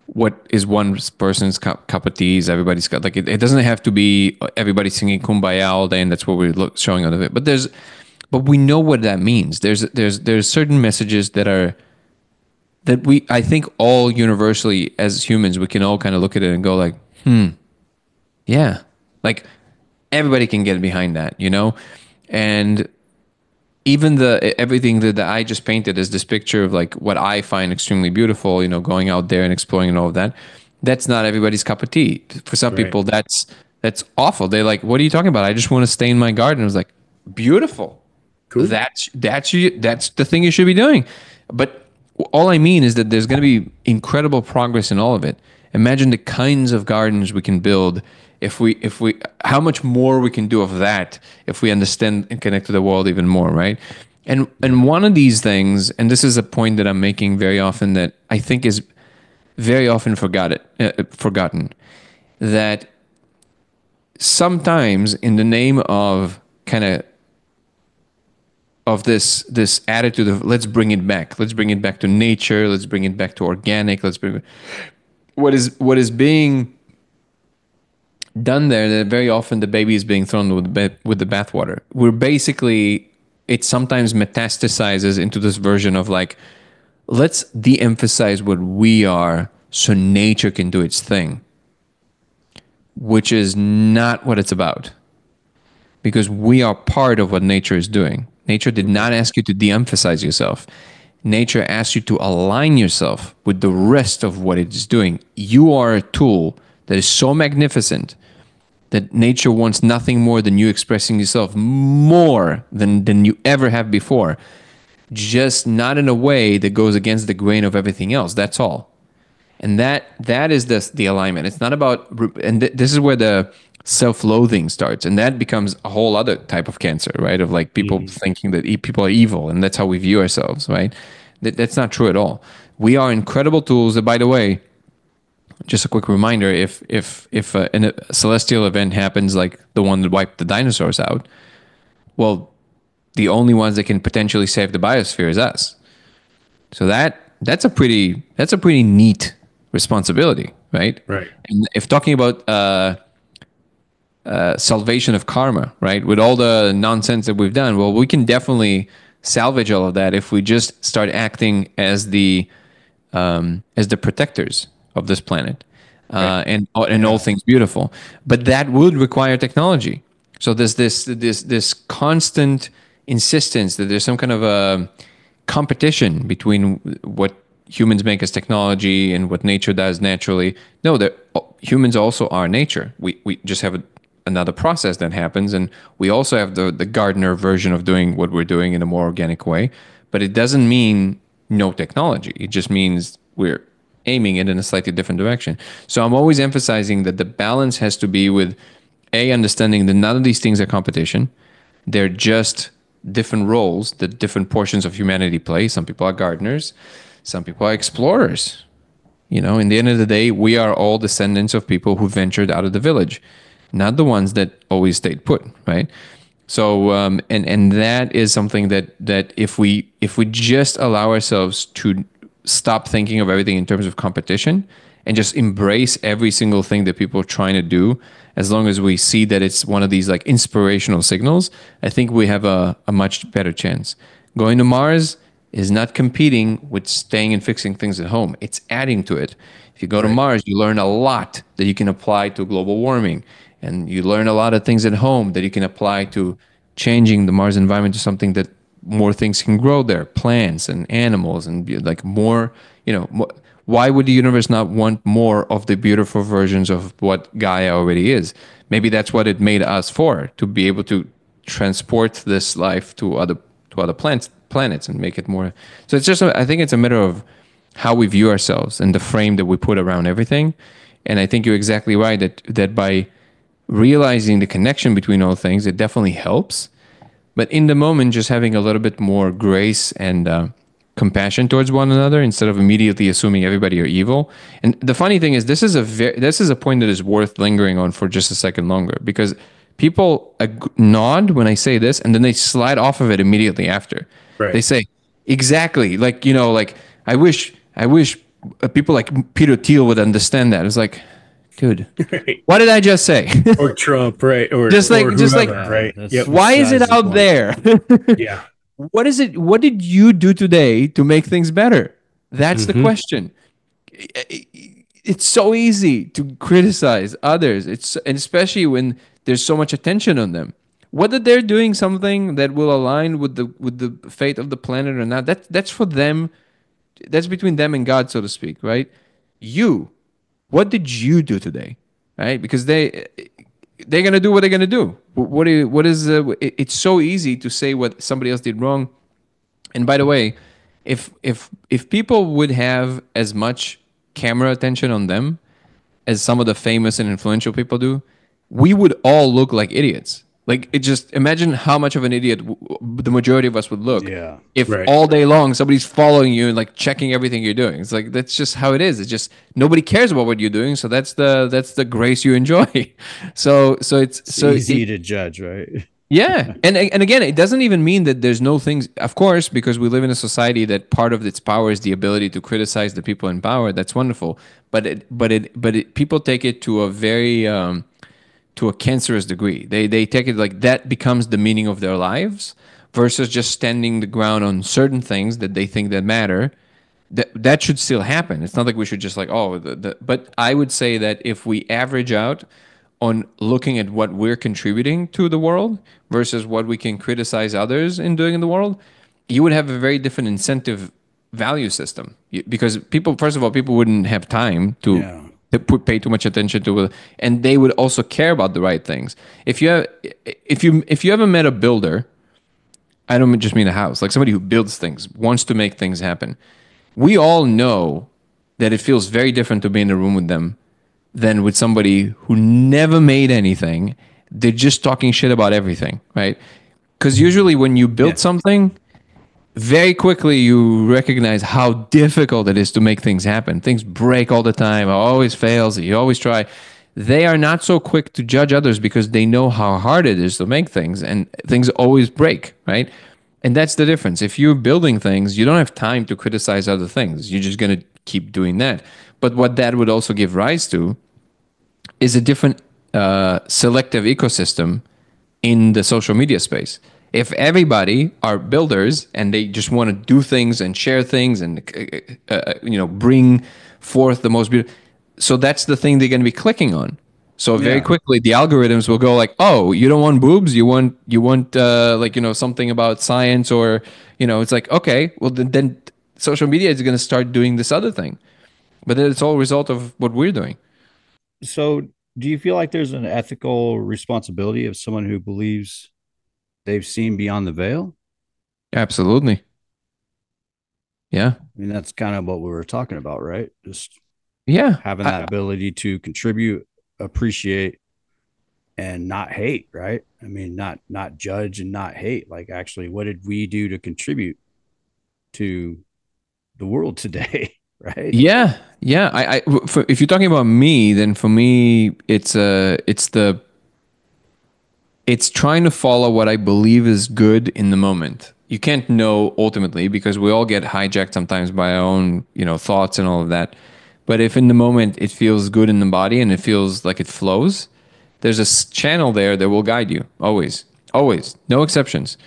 what is one person's cup of tea is everybody's got. Like, it doesn't have to be everybody singing "Kumbaya" all day, and that's what we're showing out of it. But we know what that means. There's certain messages that we, I think, all universally as humans, we can all kind of look at it and go like, yeah, like everybody can get behind that, you know, and even the everything that I just painted as this picture of like what I find extremely beautiful, you know, going out there and exploring and all of that. That's not everybody's cup of tea. For some Right. people, that's awful. They're like, "What are you talking about? I just want to stay in my garden." I was like, "Beautiful. Cool. That's the thing you should be doing." But all I mean is that there's going to be incredible progress in all of it. Imagine the kinds of gardens we can build, if we how much more we can do of that if we understand and connect to the world even more, right? And one of these things, and this is a point that I'm making very often, that I think is very often forgotten, that sometimes in the name of kind of this attitude of let's bring it back to nature, let's bring it back to organic, let's bring what is being done there, that very often the baby is being thrown with the bathwater. We're basically, it sometimes metastasizes into this version of like, let's de-emphasize what we are so nature can do its thing, which is not what it's about, because we are part of what nature is doing. Nature did not ask you to de-emphasize yourself. Nature asks you to align yourself with the rest of what it is doing. You are a tool that is so magnificent that nature wants nothing more than you expressing yourself more than you ever have before. Just not in a way that goes against the grain of everything else. That's all. And that is the alignment. It's not about, and this is where the self-loathing starts, and that becomes a whole other type of cancer, right? Of like people Mhm. thinking that people are evil, and that's how we view ourselves, right? That's not true at all. We are incredible tools. That, by the way, just a quick reminder: if a celestial event happens, like the one that wiped the dinosaurs out, well, the only ones that can potentially save the biosphere is us. So that's a pretty neat responsibility, right? Right. And if talking about salvation of karma, right? With all the nonsense that we've done, well, we can definitely salvage all of that if we just start acting as the protectors of this planet, and all things beautiful. But that would require technology. So there's this constant insistence that there's some kind of a competition between what humans make as technology and what nature does naturally. No, humans also are nature. We just have another process that happens, and we also have the gardener version of doing what we're doing in a more organic way. But it doesn't mean no technology. It just means we're aiming it in a slightly different direction. So I'm always emphasizing that the balance has to be with understanding that none of these things are competition. They're just different roles that different portions of humanity play. Some people are gardeners, some people are explorers. In the end of the day, we are all descendants of people who ventured out of the village, not the ones that always stayed put, right? So, and that is something that if we just allow ourselves to stop thinking of everything in terms of competition and just embrace every single thing that people are trying to do, as long as we see that it's one of these like inspirational signals, I think we have a much better chance. Going to Mars is not competing with staying and fixing things at home. It's adding to it. If you go to Mars, you learn a lot that you can apply to global warming. And you learn a lot of things at home that you can apply to changing the Mars environment to something that more things can grow there, plants and animals, and like more, why would the universe not want more of the beautiful versions of what Gaia already is? Maybe that's what it made us for, to be able to transport this life to other planets and make it more. So it's just, I think it's a matter of how we view ourselves and the frame that we put around everything. And I think you're exactly right that by realizing the connection between all things, it definitely helps. But in the moment, just having a little bit more grace and compassion towards one another instead of immediately assuming everybody are evil. And the funny thing is, this is a point that is worth lingering on for just a second longer, because people nod when I say this, and then they slide off of it immediately after. Right. They say, exactly, like I wish people like Peter Thiel would understand that. It's like, dude, right. What did I just say? Or Trump, right? Or whoever, right? Yep. Why is it out there? Yeah. What is it? What did you do today to make things better? That's the question. It's so easy to criticize others. And especially when there's so much attention on them. Whether they're doing something that will align with the fate of the planet or not, that's for them. That's between them and God, so to speak, right? What did you do today, right? Because they're gonna do what they're gonna do. It's so easy to say what somebody else did wrong. And by the way, if people would have as much camera attention on them as some of the famous and influential people do, we would all look like idiots. Like, it just, imagine how much of an idiot the majority of us would look if all day long somebody's following you and like checking everything you're doing. It's like, that's just how it is. It's just nobody cares about what you're doing, so that's the grace you enjoy. So it's so easy to judge, right? Yeah, and again, it doesn't even mean that there's no things. Of course, because we live in a society that part of its power is the ability to criticize the people in power. That's wonderful, but people take it to a very to a cancerous degree. They take it like that becomes the meaning of their lives, versus just standing the ground on certain things that they think that matter. That should still happen. It's not like we should just like, but I would say that if we average out on looking at what we're contributing to the world versus what we can criticize others in doing in the world, you would have a very different incentive value system. Because first of all, people wouldn't have time to pay too much attention to it, and they would also care about the right things. If you ever met a builder, I don't just mean a house, like somebody who builds things, wants to make things happen. We all know that it feels very different to be in a room with them than with somebody who never made anything. They're just talking shit about everything, right? Because usually when you build something, very quickly you recognize how difficult it is to make things happen. Things break all the time. It always fails. You always try. They are not so quick to judge others because they know how hard it is to make things, and things always break, right? And that's the difference. If you're building things, you don't have time to criticize other things. You're just going to keep doing that. But what that would also give rise to is a different selective ecosystem in the social media space. If everybody are builders and they just want to do things and share things and bring forth the most beautiful, so that's the thing they're going to be clicking on. So very Yeah. quickly the algorithms will go like, oh, you don't want boobs, you want something about science, or it's like, okay, well then social media is going to start doing this other thing, but then it's all a result of what we're doing. So, do you feel like there's an ethical responsibility of someone who believes they've seen beyond the veil? Absolutely. Yeah. I mean, that's kind of what we were talking about, right? Just Yeah. having that ability to contribute, appreciate, and not hate, right? I mean, not judge and not hate. Like, actually, what did we do to contribute to the world today, right? Yeah, yeah. If you're talking about me, then for me, it's trying to follow what I believe is good in the moment. You can't know ultimately because we all get hijacked sometimes by our own, thoughts and all of that. But if in the moment it feels good in the body and it feels like it flows, there's a channel there that will guide you always, always, no exceptions.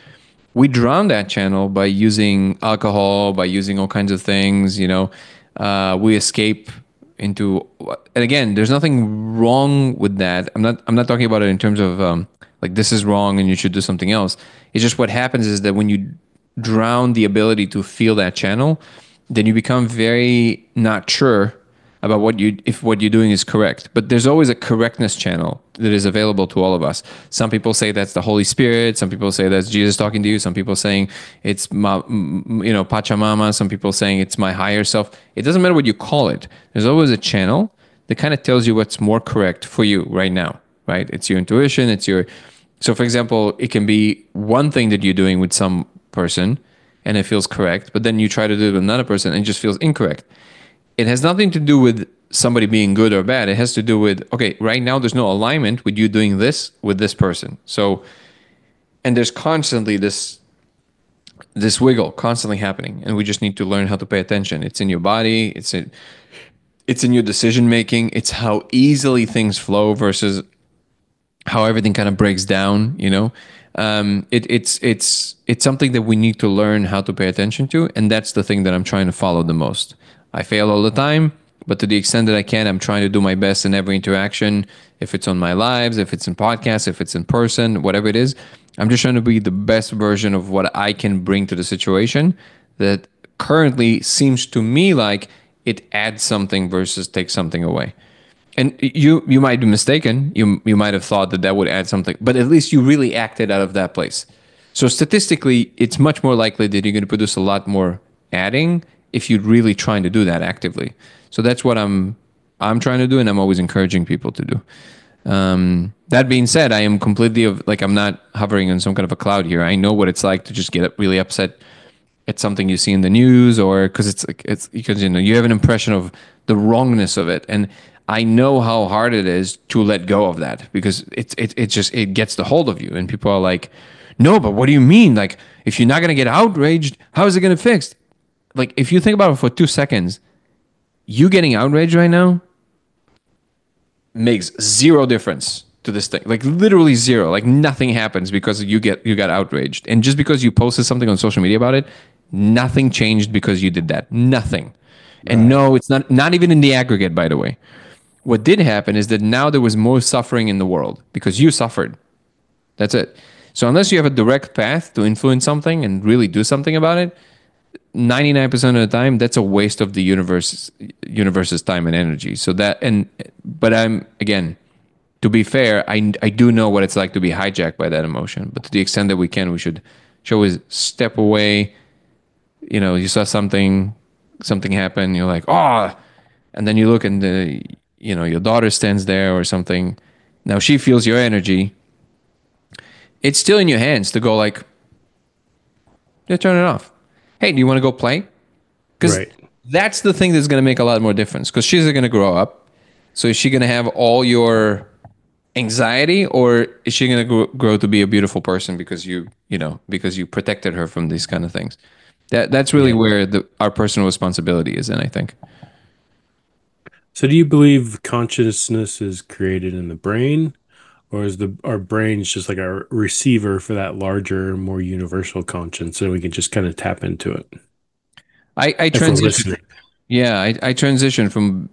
We drown that channel by using alcohol, by using all kinds of things. We escape into, and again, there's nothing wrong with that. I'm not talking about it in terms of like this is wrong and you should do something else. It's just what happens is that when you drown the ability to feel that channel, then you become very not sure about if what you're doing is correct. But there's always a correctness channel that is available to all of us. Some people say that's the Holy Spirit. Some people say that's Jesus talking to you. Some people saying it's Pachamama. Some people saying it's my higher self. It doesn't matter what you call it. There's always a channel that kind of tells you what's more correct for you right now, right? It's your intuition. So for example, it can be one thing that you're doing with some person and it feels correct, but then you try to do it with another person and it just feels incorrect. It has nothing to do with somebody being good or bad. It has to do with, okay, right now there's no alignment with you doing this with this person. So, and there's constantly this wiggle constantly happening, and we just need to learn how to pay attention. It's in your body. It's in your decision making. It's how easily things flow versus how everything kind of breaks down. It's something that we need to learn how to pay attention to, and that's the thing that I'm trying to follow the most. I fail all the time, but to the extent that I can, I'm trying to do my best in every interaction. If it's on my lives, if it's in podcasts, if it's in person, whatever it is, I'm just trying to be the best version of what I can bring to the situation that currently seems to me like it adds something versus takes something away. And you might be mistaken. You might have thought that that would add something, but at least you really acted out of that place. So statistically, it's much more likely that you're going to produce a lot more adding if you're really trying to do that actively. So that's what I'm trying to do, and I'm always encouraging people to do. That being said, I am completely I'm not hovering on some kind of a cloud here. I know what it's like to just get really upset at something you see in the news, or because it's because you have an impression of the wrongness of it, and I know how hard it is to let go of that because it gets the hold of you, and people are like, no, but what do you mean? Like, if you're not gonna get outraged, how is it gonna fix? Like, if you think about it for 2 seconds, you getting outraged right now makes zero difference to this thing. Like, literally zero. Like, nothing happens because you got outraged, and just because you posted something on social media about it, nothing changed because you did that. Nothing. And no, it's not even in the aggregate, by the way. What did happen is that now there was more suffering in the world because you suffered. That's it. So unless you have a direct path to influence something and really do something about it, 99% of the time, that's a waste of the universe's time and energy. But I'm, again, to be fair, I do know what it's like to be hijacked by that emotion. But to the extent that we can, we should always step away. You saw something happen, you're like, oh, and then you look and your daughter stands there or something. Now she feels your energy. It's still in your hands to go like, yeah, turn it off. Hey, do you want to go play? Because that's the thing that's going to make a lot more difference. Because she's going to grow up. So is she going to have all your anxiety, or is she going to grow to be a beautiful person because because you protected her from these kind of things? That's really where our personal responsibility is in, I think. So do you believe consciousness is created in the brain, or is the our brains just like a receiver for that larger, more universal conscience, and we can just kind of tap into it I if we're transition. listening? Yeah, I transition from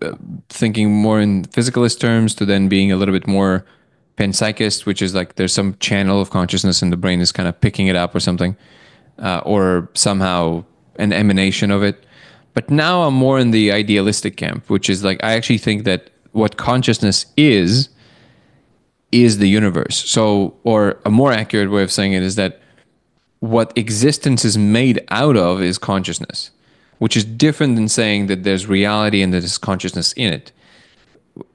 thinking more in physicalist terms to then being a little bit more panpsychist, which is like there's some channel of consciousness and the brain is kind of picking it up or something, or somehow an emanation of it. But now I'm more in the idealistic camp, which is like I actually think that what consciousness is the universe. So, or a more accurate way of saying it is that what existence is made out of is consciousness, which is different than saying that there's reality and that there's consciousness in it.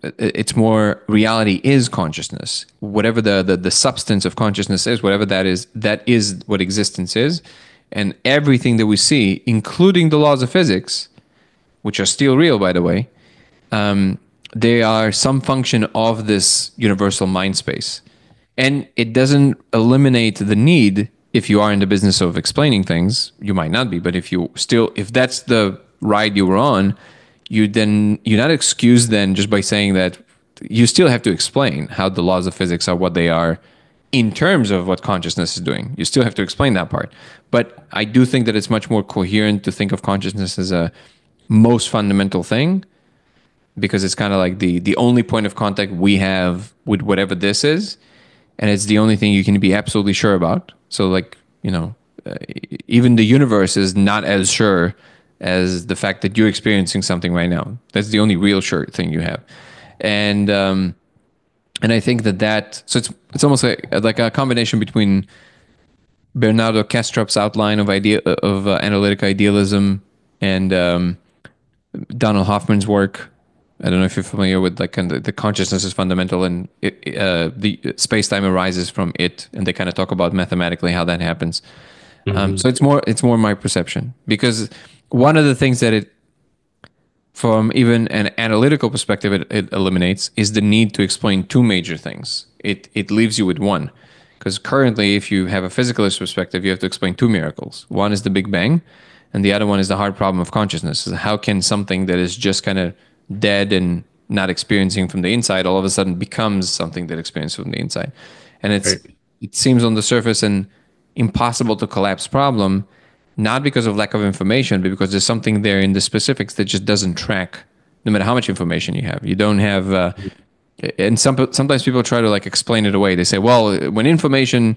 It's more reality is consciousness. Whatever the substance of consciousness is, whatever that is what existence is. And everything that we see, including the laws of physics, which are still real, by the way, they are some function of this universal mind space. And it doesn't eliminate the need if you are in the business of explaining things, you might not be, but if that's the ride you were on, you're not excused then just by saying that. You still have to explain how the laws of physics are what they are in terms of what consciousness is doing. You still have to explain that part. But I do think that it's much more coherent to think of consciousness as a most fundamental thing, because it's kind of like the only point of contact we have with whatever this is, and it's the only thing you can be absolutely sure about. So like, even the universe is not as sure as the fact that you're experiencing something right now. That's the only real sure thing you have. And I think that so it's almost like a combination between Bernardo Kastrup's outline of analytic idealism and Donald Hoffman's work. I don't know if you're familiar with like kind of the consciousness is fundamental and the space time arises from it, and they kind of talk about mathematically how that happens. Hmm. So it's more my perception, because one of the things that it, from even an analytical perspective, it eliminates is the need to explain two major things. It leaves you with one, because currently, if you have a physicalist perspective, you have to explain two miracles. One is the Big Bang, and the other one is the hard problem of consciousness. How can something that is just kind of dead and not experiencing from the inside all of a sudden becomes something that experiences from the inside? And Right. it seems on the surface an impossible to collapse problem, not because of lack of information, but because there's something there in the specifics that just doesn't track, no matter how much information you have. You don't have, and sometimes people try to like explain it away. They say, well, when information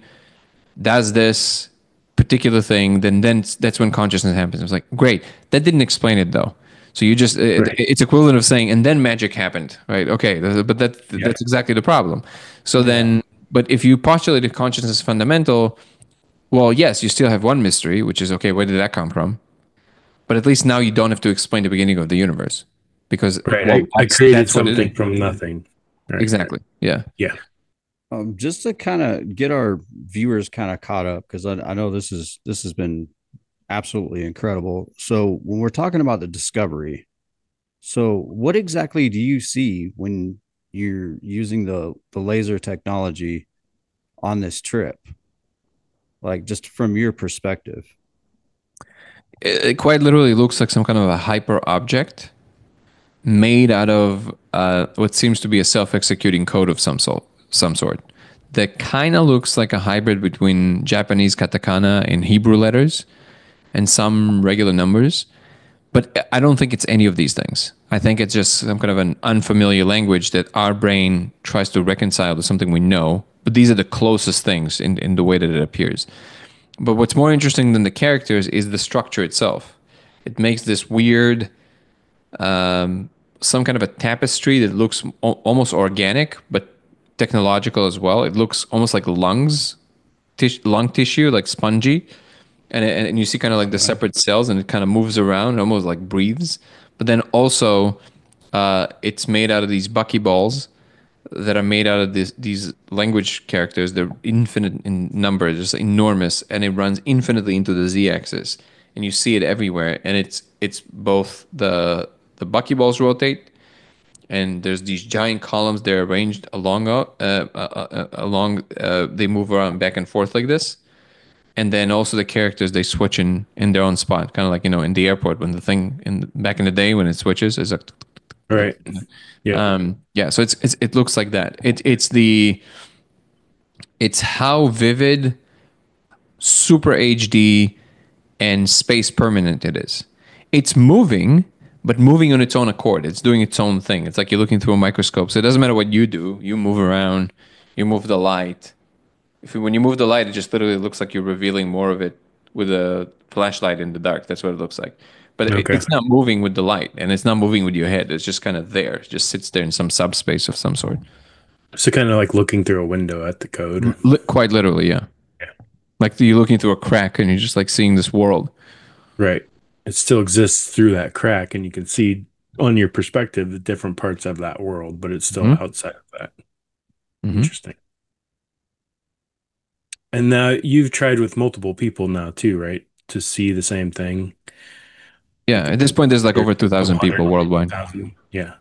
does this particular thing, then that's when consciousness happens. It's like, great, that didn't explain it though. So you just Right. it's equivalent of saying, and then magic happened, right? Okay, but Yeah. that's exactly the problem. So Yeah. then, but if you postulated consciousness is fundamental, well, yes, you still have one mystery, which is okay, where did that come from? But at least now you don't have to explain the beginning of the universe, because Right. well, I created that's what it is. something from nothing. Right. Exactly. Yeah. Yeah. Just to kind of get our viewers kind of caught up, because I know this has been absolutely incredible. So when we're talking about the discovery, so what exactly do you see when you're using the laser technology on this trip? Like just from your perspective. It quite literally looks like some kind of a hyper object made out of what seems to be a self-executing code of some sort. That kind of looks like a hybrid between Japanese katakana and Hebrew letters and some regular numbers. But I don't think it's any of these things. I think it's just some kind of an unfamiliar language that our brain tries to reconcile to something we know. But these are the closest things in the way that it appears. But what's more interesting than the characters is the structure itself. It makes this weird, some kind of a tapestry that looks almost organic, but technological as well. It looks almost like lung tissue, like spongy, and you see kind of like the separate cells, and it kind of moves around, almost like breathes. But then also, it's made out of these buckyballs that are made out of these language characters. They're infinite in number, just enormous, and it runs infinitely into the z-axis, and you see it everywhere. And it's both the buckyballs rotate, and there's these giant columns. They're arranged along. They move around back and forth like this, and then also the characters, they switch in their own spot, kind of like in the airport when the thing back in the day when it switches is like, All right. Yeah. Yeah, so it looks like that. It's how vivid, super HD, and space permanent it is. It's moving, but moving on its own accord. It's doing its own thing. It's like you're looking through a microscope. So it doesn't matter what you do. You move around, you move the light. When you move the light, it just literally looks like you're revealing more of it with a flashlight in the dark. That's what it looks like. But Okay. it's not moving with the light, and it's not moving with your head. It's just kind of there. It just sits there in some subspace of some sort. So kind of like looking through a window at the code. Quite literally, yeah. Yeah. Like you're looking through a crack, and you're just like seeing this world. Right. It still exists through that crack, and you can see on your perspective the different parts of that world, but it's still Hmm. outside of that. Hmm. Interesting. And now you've tried with multiple people now too, right? To see the same thing. Yeah, at this point, there's like over A 2,000 couple people worldwide. 100,000. Yeah.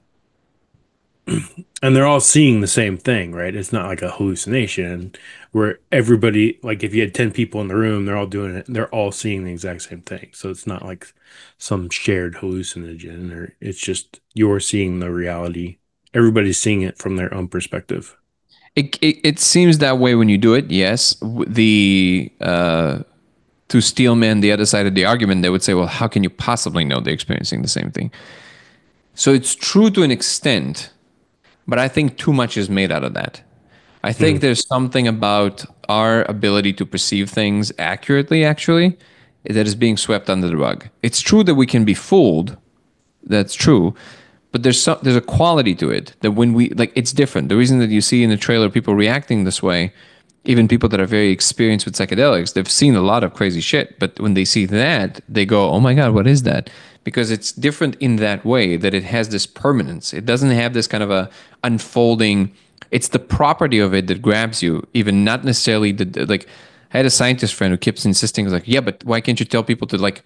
And they're all seeing the same thing, right? It's not like a hallucination where everybody, like if you had 10 people in the room, they're all doing it, they're all seeing the exact same thing. So it's not like some shared hallucinogen, or it's just you're seeing the reality. Everybody's seeing it from their own perspective. It seems that way when you do it. Yes, the to Steelman, the other side of the argument, they would say, well, how can you possibly know they're experiencing the same thing? So it's true to an extent, but I think too much is made out of that. I think Mm, there's something about our ability to perceive things accurately, actually, that is being swept under the rug. It's true that we can be fooled. That's true. But there's a quality to it that when we like it's different. The reason that you see in the trailer people reacting this way, even people that are very experienced with psychedelics, they've seen a lot of crazy shit. But when they see that, they go, "Oh my god, what is that?" Because it's different in that way that it has this permanence. It doesn't have this kind of a unfolding. It's the property of it that grabs you, even not necessarily like. I had a scientist friend who keeps insisting, like, "Yeah, but why can't you tell people to like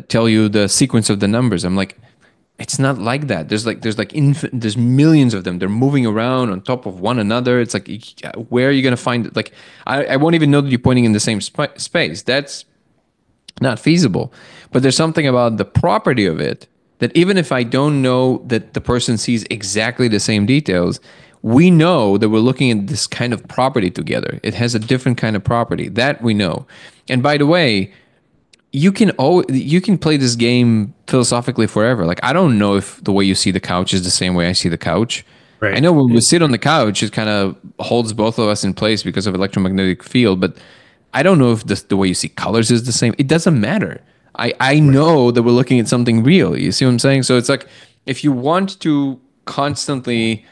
tell you the sequence of the numbers?" I'm like, it's not like that. There's millions of them. They're moving around on top of one another. It's like, where are you going to find it? Like, I won't even know that you're pointing in the same space. That's not feasible. But there's something about the property of it that even if I don't know that the person sees exactly the same details, we know that we're looking at this kind of property together. It has a different kind of property that we know. And by the way, you can play this game philosophically forever. Like I don't know if the way you see the couch is the same way I see the couch. I right. know when we sit on the couch, it kind of holds both of us in place because of electromagnetic field, but I don't know if the way you see colors is the same. It doesn't matter. I Right. know that we're looking at something real. You see what I'm saying? So it's like if you want to constantly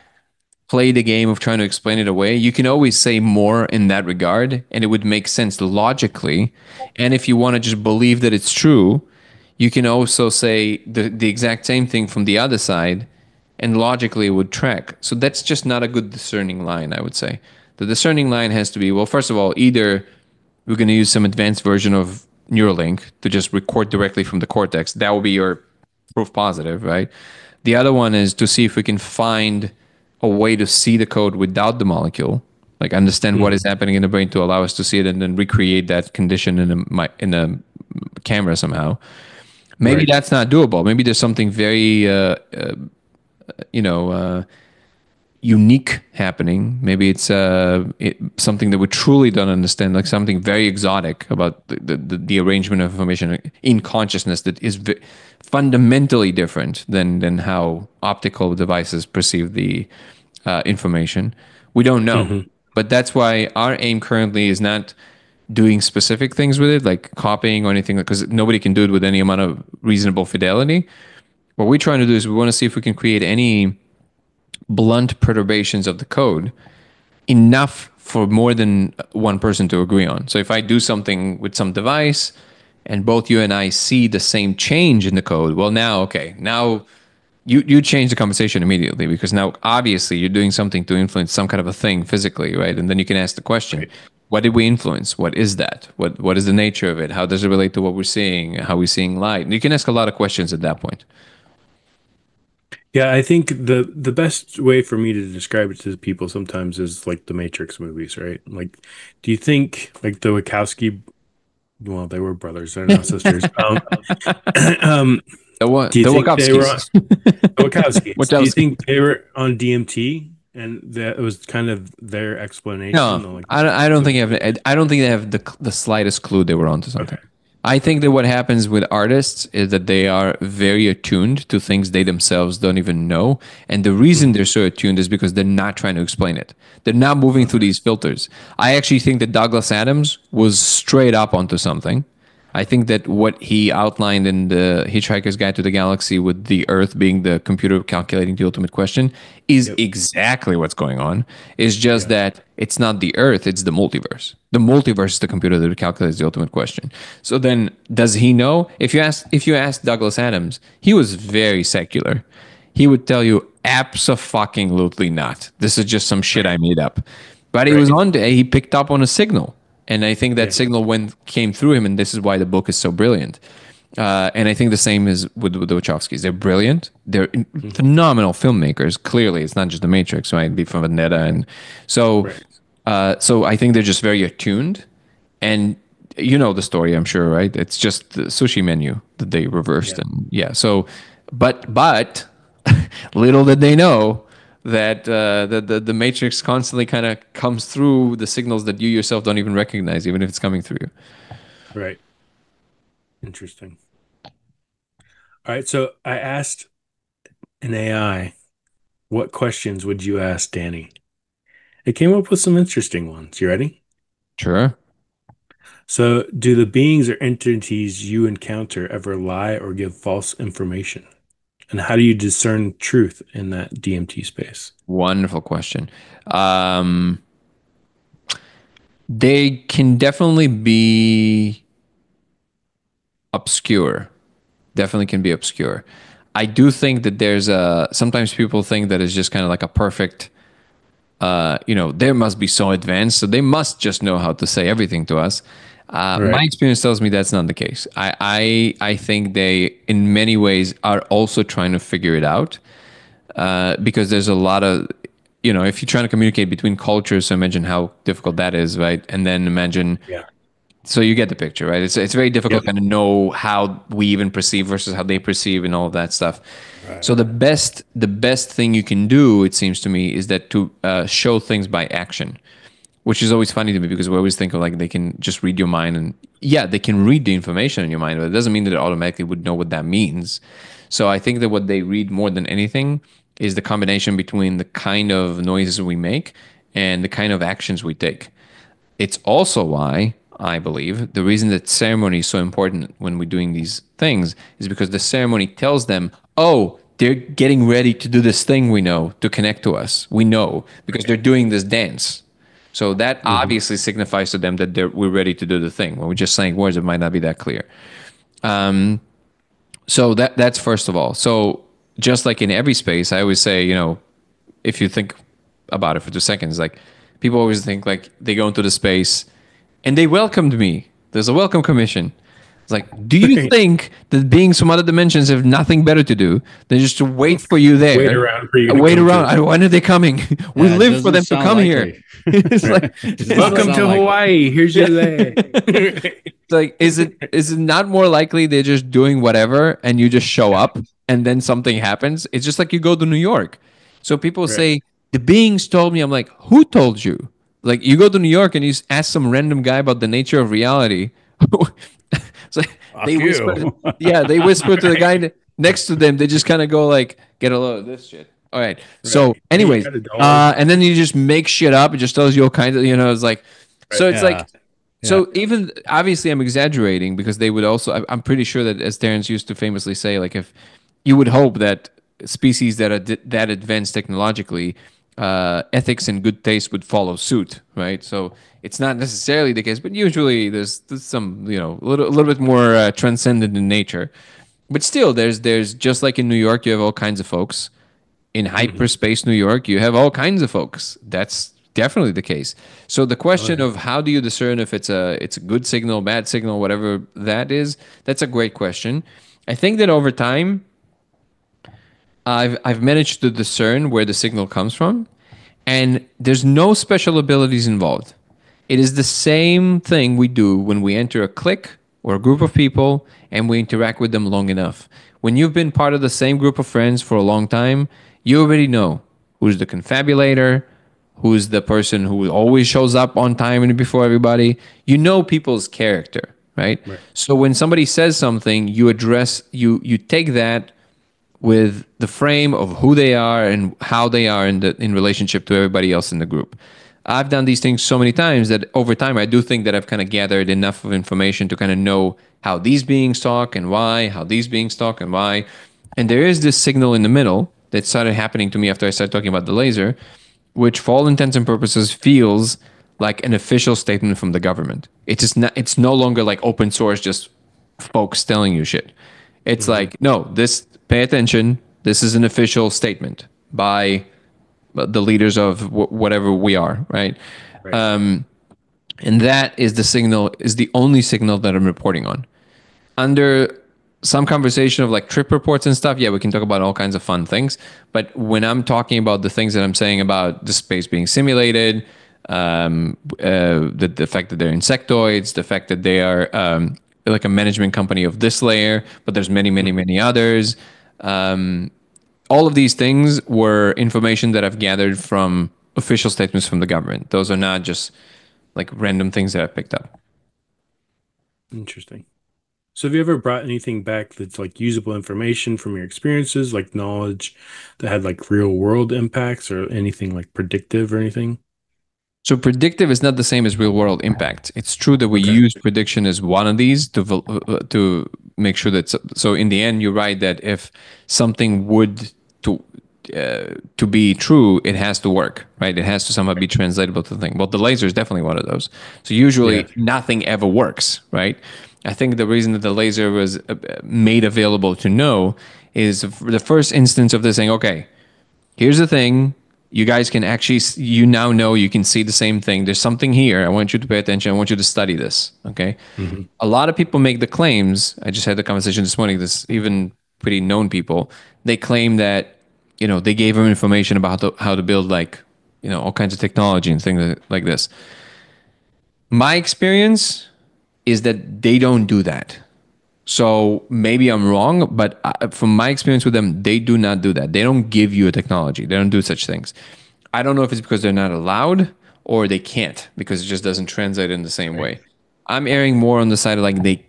play the game of trying to explain it away, you can always say more in that regard and it would make sense logically. And if you want to just believe that it's true, you can also say the exact same thing from the other side and logically it would track. So that's just not a good discerning line, I would say. The discerning line has to be, well, first of all, either we're going to use some advanced version of Neuralink to just record directly from the cortex. That will be your proof positive, right? The other one is to see if we can find a way to see the code without the molecule, like understand what Mm, is happening in the brain to allow us to see it and then recreate that condition in a camera somehow. Maybe right. that's not doable. Maybe there's something very you know unique happening. Maybe it's something that we truly don't understand, like something very exotic about the arrangement of information in consciousness that is fundamentally different than how optical devices perceive the information. We don't know. Hmm. But that's why our aim currently is not doing specific things with it, like copying or anything, because nobody can do it with any amount of reasonable fidelity. What we're trying to do is we want to see if we can create any blunt perturbations of the code enough for more than one person to agree on. So if I do something with some device and both you and I see the same change in the code, well, now, okay, now you change the conversation immediately because now obviously you're doing something to influence some kind of a thing physically, right? And then you can ask the question, Right. what did we influence? What is that? What is the nature of it? How does it relate to what we're seeing? How we're seeing light? And you can ask a lot of questions at that point. Yeah, I think the best way for me to describe it to people sometimes is like the Matrix movies, right? Like, do you think like the Wachowski, well, they were brothers, they're now sisters. Um, Do you The think they were on Wachowskis. Wachowskis? Do you Wachowski. think they were on DMT and that was kind of their explanation? No, Like, I don't think you have. I don't think they have the slightest clue they were onto something. okay, I think that what happens with artists is that they are very attuned to things they themselves don't even know, and the reason they're so attuned is because they're not trying to explain it. They're not moving through these filters. I actually think that Douglas Adams was straight up onto something. I think that what he outlined in the Hitchhiker's Guide to the Galaxy, with the Earth being the computer calculating the ultimate question, is yep, exactly what's going on. It's just yeah, that it's not the Earth, it's the multiverse. The multiverse is the computer that calculates the ultimate question. So then, does he know? If you ask Douglas Adams, he was very secular. He would tell you, abso-fucking-lutely not. This is just some shit I made up. But he was right, on. He picked up on a signal, and I think that yeah, signal came through him, and this is why the book is so brilliant. And I think the same is with the Wachowskis. They're brilliant. They're phenomenal filmmakers. Clearly, it's not just The Matrix, right? Be from Vendetta, and so right, so I think they're just very attuned. And you know the story, I'm sure, right? It's just the sushi menu that they reversed, yeah, and yeah. So, but little did they know that the Matrix constantly kind of comes through the signals that you yourself don't even recognize, even if it's coming through you. right. Interesting. All right, so I asked an AI, what questions would you ask Danny? It came up with some interesting ones. You ready? Sure. So, do the beings or entities you encounter ever lie or give false information? And how do you discern truth in that DMT space? Wonderful question. Um, they can definitely be obscure. Definitely can be obscure. I do think that there's sometimes people think that it's just kind of like a perfect, they must be so advanced, so they must just know how to say everything to us. My Right. experience tells me that's not the case. I think they, in many ways, are also trying to figure it out, because there's a lot of, if you're trying to communicate between cultures, so imagine how difficult that is, right? And then imagine, Yeah. so you get the picture, right? It's very difficult Yep. to kind of know how we even perceive versus how they perceive and all of that stuff. Right. So the best thing you can do, it seems to me, is that to show things by action, which is always funny to me because we always think of like they can just read your mind, and yeah, they can read the information in your mind, but it doesn't mean that they automatically would know what that means. So I think that what they read more than anything is the combination between the kind of noises we make and the kind of actions we take. It's also why I believe the reason that ceremony is so important when we're doing these things is because the ceremony tells them, oh, they're getting ready to do this thing we know to connect to us. We know because they're doing this dance. So that Hmm. obviously signifies to them that we're ready to do the thing. When we're just saying words, it might not be that clear. So that's first of all. So just like in every space, I always say, if you think about it for 2 seconds, like people always think like they go into the space and they welcomed me. There's a welcome commission. It's like, do you Right. think that beings from other dimensions have nothing better to do than just to wait for you Wait there? around for you to Wait come around. to. When are they coming? We Yeah, it live for doesn't them to sound come here. likely. It's like, It doesn't Welcome sound to likely. Hawaii. Here's your leg. it's like, is it not more likely they're just doing whatever and you just show up and then something happens? It's just like you go to New York. So people Right. say, the beings told me. I'm like, who told you? Like you go to New York and you ask some random guy about the nature of reality. It's like Fuck they whisper, you. yeah, they whisper to the Right. guy next to them. They just kind of go like, get a load of this shit. All right. So, Right. Hey, you anyways, got a dog. and then you just make shit up. It just tells you all kinds of, it's like, so Right. it's like, Yeah. Yeah. so even obviously I'm exaggerating because they would also, I'm pretty sure that as Terrence used to famously say, like if you would hope that species that are that advanced technologically, ethics and good taste would follow suit, right? So it's not necessarily the case, but usually there's some, a little bit more transcendent in nature. But still, there's just like in New York, you have all kinds of folks. In Hmm. hyperspace New York, you have all kinds of folks. That's definitely the case. So the Oh, question yeah. of how do you discern if it's a good signal, bad signal, whatever that is, that's a great question. I think that over time, I've managed to discern where the signal comes from, and there's no special abilities involved. It is the same thing we do when we enter a clique or a group of people and we interact with them long enough. When you've been part of the same group of friends for a long time, you already know who's the confabulator, who's the person who always shows up on time and before everybody. You know people's character, right? Right. So when somebody says something, you take that with the frame of who they are and how they are in relationship to everybody else in the group. I've done these things so many times that over time I do think that I've kind of gathered enough of information to kind of know how these beings talk and why, how these beings talk and why. And there is this signal in the middle that started happening to me after I started talking about the laser, which for all intents and purposes feels like an official statement from the government. It's no longer like open source, just folks telling you shit. It's like, no, pay attention. This is an official statement by the leaders of whatever we are, right? Right. And that is the only signal that I'm reporting on. Under some conversation of like trip reports and stuff, yeah, we can talk about all kinds of fun things. But when I'm talking about the things that I'm saying about the space being simulated, the fact that they're insectoids, the fact that they are like a management company of this layer, but there's many, many, many others. All of these things were information that I've gathered from official statements from the government. Those are not just like random things that I picked up. Interesting. So have you ever brought anything back that's like usable information from your experiences, like knowledge that had like real world impacts or anything like predictive or anything? So predictive is not the same as real world impact. It's true that we use prediction as one of these to make sure that so in the end you're right that if something would to be true, it has to work, right? It has to somehow be translatable to the thing. Well, the laser is definitely one of those. So usually nothing ever works, right? I think the reason that the laser was made available to know is the first instance of this saying, okay, here's the thing. You guys can actually, you now know you can see the same thing. There's something here. I want you to pay attention. I want you to study this. Okay. Mm-hmm. A lot of people make the claims. I just had the conversation this morning. This even pretty known people. They claim that, they gave them information about how to build like, all kinds of technology and things like this. My experience is that they don't do that. So maybe I'm wrong, but from my experience with them, they do not do that. They don't give you a technology. They don't do such things. I don't know if it's because they're not allowed or they can't because it just doesn't translate in the same way. I'm erring more on the side of like they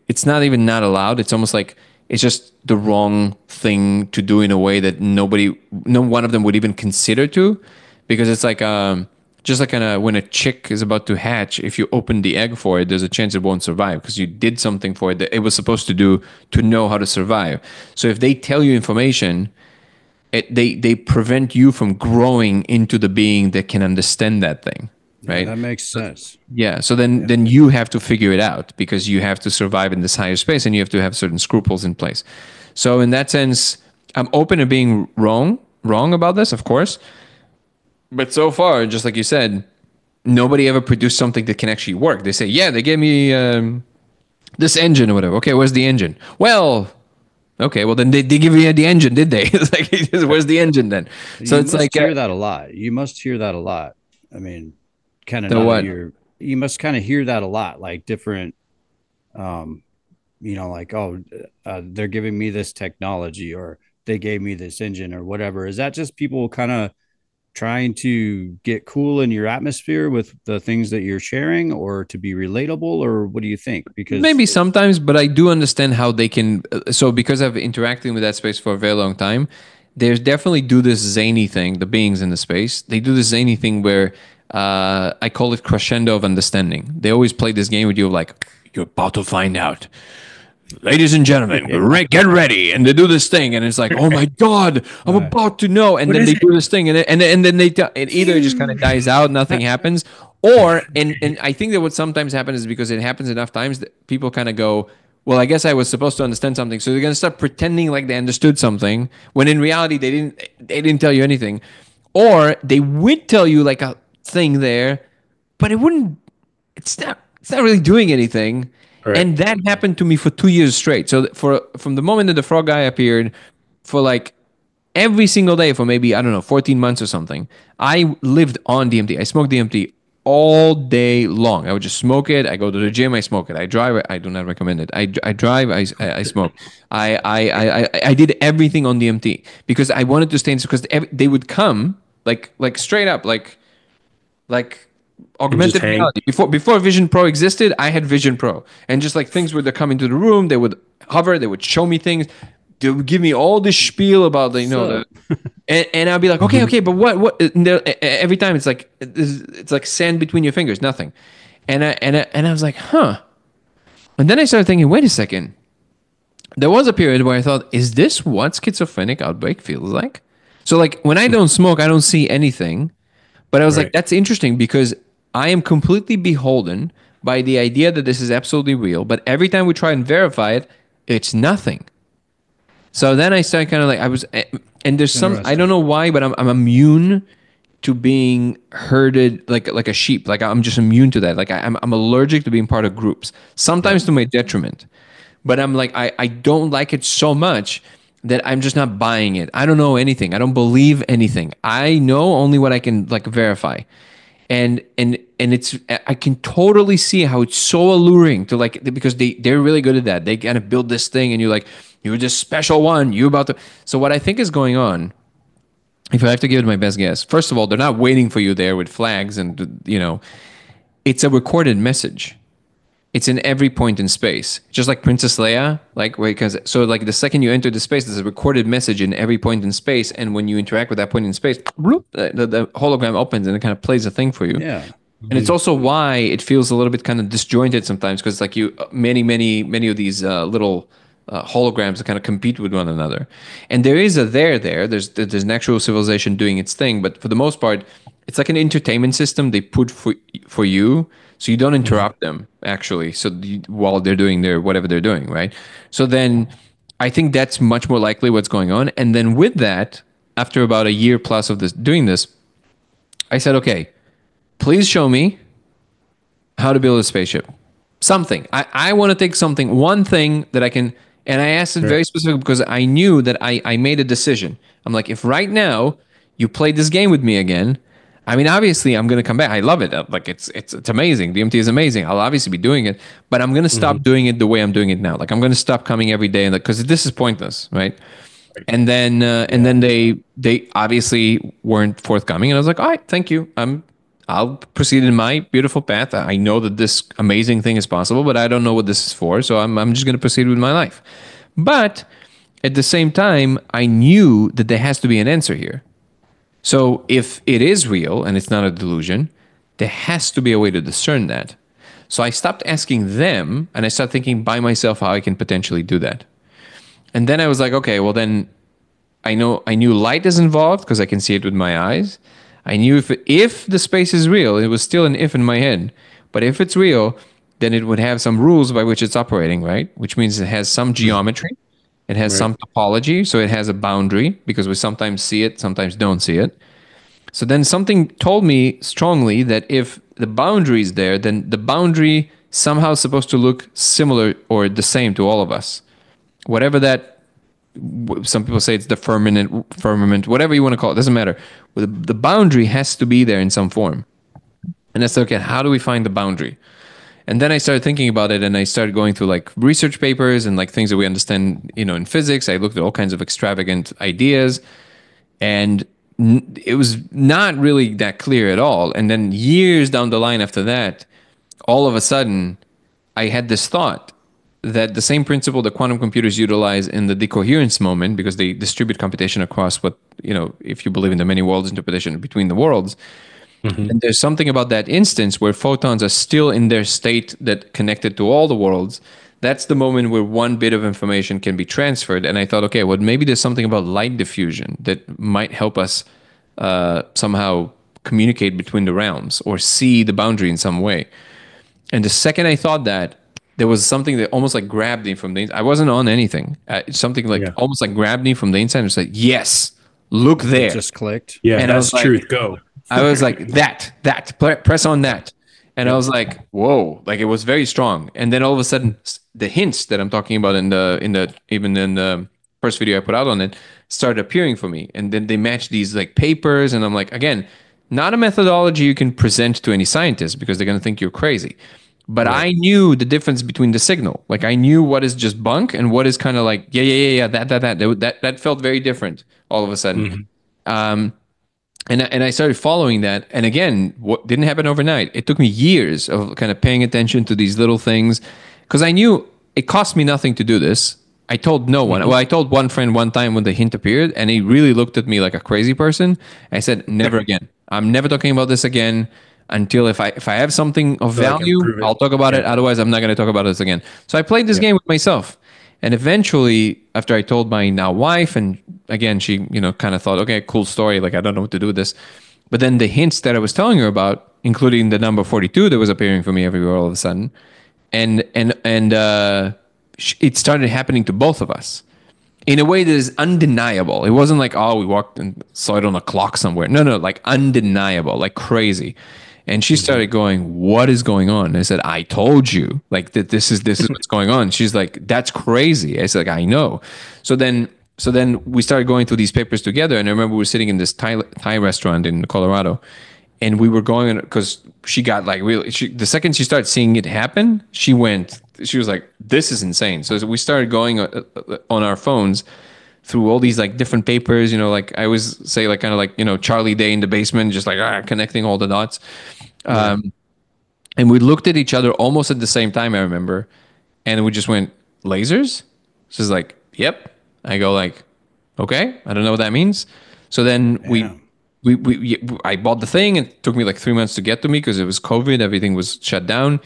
it's not even not allowed. It's almost like it's just the wrong thing to do in a way that no one of them would even consider to, because it's like just like when a chick is about to hatch, if you open the egg for it, there's a chance it won't survive because you did something for it that it was supposed to do to know how to survive. So if they tell you information, they prevent you from growing into the being that can understand that thing, right? Yeah, that makes sense. Yeah. So then you have to figure it out because you have to survive in this higher space and you have to have certain scruples in place. So in that sense, I'm open to being wrong about this, of course. But so far, just like you said, nobody ever produced something that can actually work. They say, yeah, they gave me this engine or whatever. Okay, where's the engine? Well, okay, well then they give you the engine, did they? It's like, where's the engine then? So it's like hear that a lot. You must hear that a lot. I mean, kind of you must kind of hear that a lot, like different, like, they're giving me this technology or they gave me this engine or whatever. Is that just people kind of trying to get cool in your atmosphere with the things that you're sharing or to be relatable, or what do you think? Because maybe sometimes, but I do understand how they can. So because I've interacted with that space for a very long time, there's definitely do this zany thing. The beings in the space, they do this zany thing where I call it crescendo of understanding. They always play this game with you like, you're about to find out. Ladies and gentlemen, get ready. And they do this thing, and it's like, oh my God, I'm about to know. And then they do this thing, and then it either just kind of dies out, nothing happens, or and I think that what sometimes happens is because it happens enough times that people kind of go, well, I guess I was supposed to understand something, so they're gonna start pretending like they understood something when in reality they didn't tell you anything, or they would tell you like a thing there, but it's not really doing anything. Right. And that happened to me for 2 years straight. So from the moment that the frog guy appeared, for like every single day for maybe, I don't know, 14 months or something, I lived on DMT. I smoked DMT all day long. I would just smoke it. I go to the gym, I smoke it. I drive. I do not recommend it. I drive. I smoke. I did everything on DMT because I wanted to stay in, because they would come like straight up like And just augmented hang. reality. Before Vision Pro existed, I had Vision Pro, and just like things would come into the room, they would hover, they would show me things, they would give me all this spiel about the and I'd be like, okay, but what? And every time it's like sand between your fingers, nothing, and I was like, huh, and then I started thinking, wait a second, there was a period where I thought, is this what schizophrenic outbreak feels like? So like when I don't smoke, I don't see anything. But I was like, Right. that's interesting because I am completely beholden by the idea that this is absolutely real. But every time we try and verify it, it's nothing. So then I started kind of like, and there's some, I don't know why, but I'm immune to being herded like a sheep. Like I'm just immune to that. Like I'm allergic to being part of groups, sometimes to my detriment. But I'm like, I don't like it so much that I'm just not buying it. I don't know anything. I don't believe anything. I know only what I can like verify. And it's, I can totally see how it's so alluring to like, because they're really good at that. They kind of build this thing and you're like, you're this special one, you about to. So what I think is going on, if I have to give it my best guess, first of all, they're not waiting for you there with flags and it's a recorded message. It's in every point in space, just like Princess Leia. Like, because so like the second you enter the space, there's a recorded message in every point in space, and when you interact with that point in space, bloop, the hologram opens and it kind of plays a thing for you. Yeah. And it's also why it feels a little bit kind of disjointed sometimes, because like many of these little holograms that kind of compete with one another. And there is a there. There's an actual civilization doing its thing, but for the most part, it's like an entertainment system they put for you, so you don't interrupt them actually. So while they're doing their whatever they're doing, right? So then I think that's much more likely what's going on. And then with that, after about a year plus of doing this, I said, okay, please show me how to build a spaceship. Something. I want to take something, one thing that I can. And I asked it very specific because I knew that I made a decision. I'm like, if right now you play this game with me again, I mean, obviously I'm going to come back. I love it. Like it's amazing. DMT is amazing. I'll obviously be doing it, but I'm going to stop doing it the way I'm doing it now. Like I'm going to stop coming every day, and because this is pointless, right? And then they obviously weren't forthcoming, and I was like, all right, thank you. I'll proceed in my beautiful path. I know that this amazing thing is possible, but I don't know what this is for. So I'm just going to proceed with my life. But at the same time, I knew that there has to be an answer here. So if it is real and it's not a delusion, there has to be a way to discern that. So I stopped asking them and I started thinking by myself how I can potentially do that. And then I was like, okay, well then I knew light is involved because I can see it with my eyes. I knew if the space is real, it was still an if in my head. But if it's real, then it would have some rules by which it's operating, right? Which means it has some geometry, it has some topology, so it has a boundary because we sometimes see it, sometimes don't see it. So then something told me strongly that if the boundary is there, then the boundary somehow is supposed to look similar or the same to all of us. Whatever that, some people say it's the firmament, whatever you want to call it, doesn't matter. The boundary has to be there in some form. And that's okay, how do we find the boundary? And then I started thinking about it and I started going through like research papers and like things that we understand, in physics. I looked at all kinds of extravagant ideas and it was not really that clear at all. And then years down the line after that, all of a sudden, I had this thought that the same principle that quantum computers utilize in the decoherence moment, because they distribute computation across if you believe in the many worlds interpretation between the worlds, and there's something about that instance where photons are still in their state that connected to all the worlds. That's the moment where one bit of information can be transferred. And I thought, okay, well, maybe there's something about light diffusion that might help us somehow communicate between the realms or see the boundary in some way. And the second I thought that, there was something that almost like grabbed me from the inside. I wasn't on anything. Something like almost like grabbed me from the inside and said, yes, look there. It just clicked. Yeah, and that's truth. Go. I was like, press on that. And I was like, whoa, like it was very strong. And then all of a sudden, the hints that I'm talking about even in the first video I put out on it started appearing for me. And then they matched these like papers. And I'm like, again, Not a methodology you can present to any scientist because they're going to think you're crazy. But Right. I knew the difference between the signal. Like I knew what is just bunk and what is kind of like, yeah, that felt very different all of a sudden. Hmm. Um, and I started following that. And again, what didn't happen overnight. It took me years of kind of paying attention to these little things because I knew it cost me nothing to do this. I told no one. Hmm. Well, I told one friend one time when the hint appeared, and he really looked at me like a crazy person. I said, "Never again. I'm never talking about this again until if I have something of So I can value, prove it. I'll talk about it. Yeah. Otherwise, I'm not going to talk about this again." So I played this Yeah. game with myself. And eventually, after I told my now wife, and again, she, kind of thought, okay, cool story. Like, I don't know what to do with this. But then the hints that I was telling her about, including the number 42 that was appearing for me everywhere all of a sudden, and it started happening to both of us in a way that is undeniable. It wasn't like, oh, we walked and saw it on a clock somewhere. No, no, like undeniable, like crazy. And she Hmm. started going, "What is going on?" And I said, "I told you, like that. This is what's going on." She's like, "That's crazy." I said, like, "I know." So then we started going through these papers together. And I remember we were sitting in this Thai restaurant in Colorado, and we were going because she got like really. The second she started seeing it happen, she went. She was like, "This is insane." So we started going on our phones through all these like different papers. Like I always say, like kind of like Charlie Day in the basement, just like connecting all the dots. Yeah. And we looked at each other almost at the same time. I remember, and we just went lasers. She's like, "Yep." I go like, "Okay, I don't know what that means." So then Yeah. I bought the thing. It took me like 3 months to get to me because it was COVID. Everything was shut down.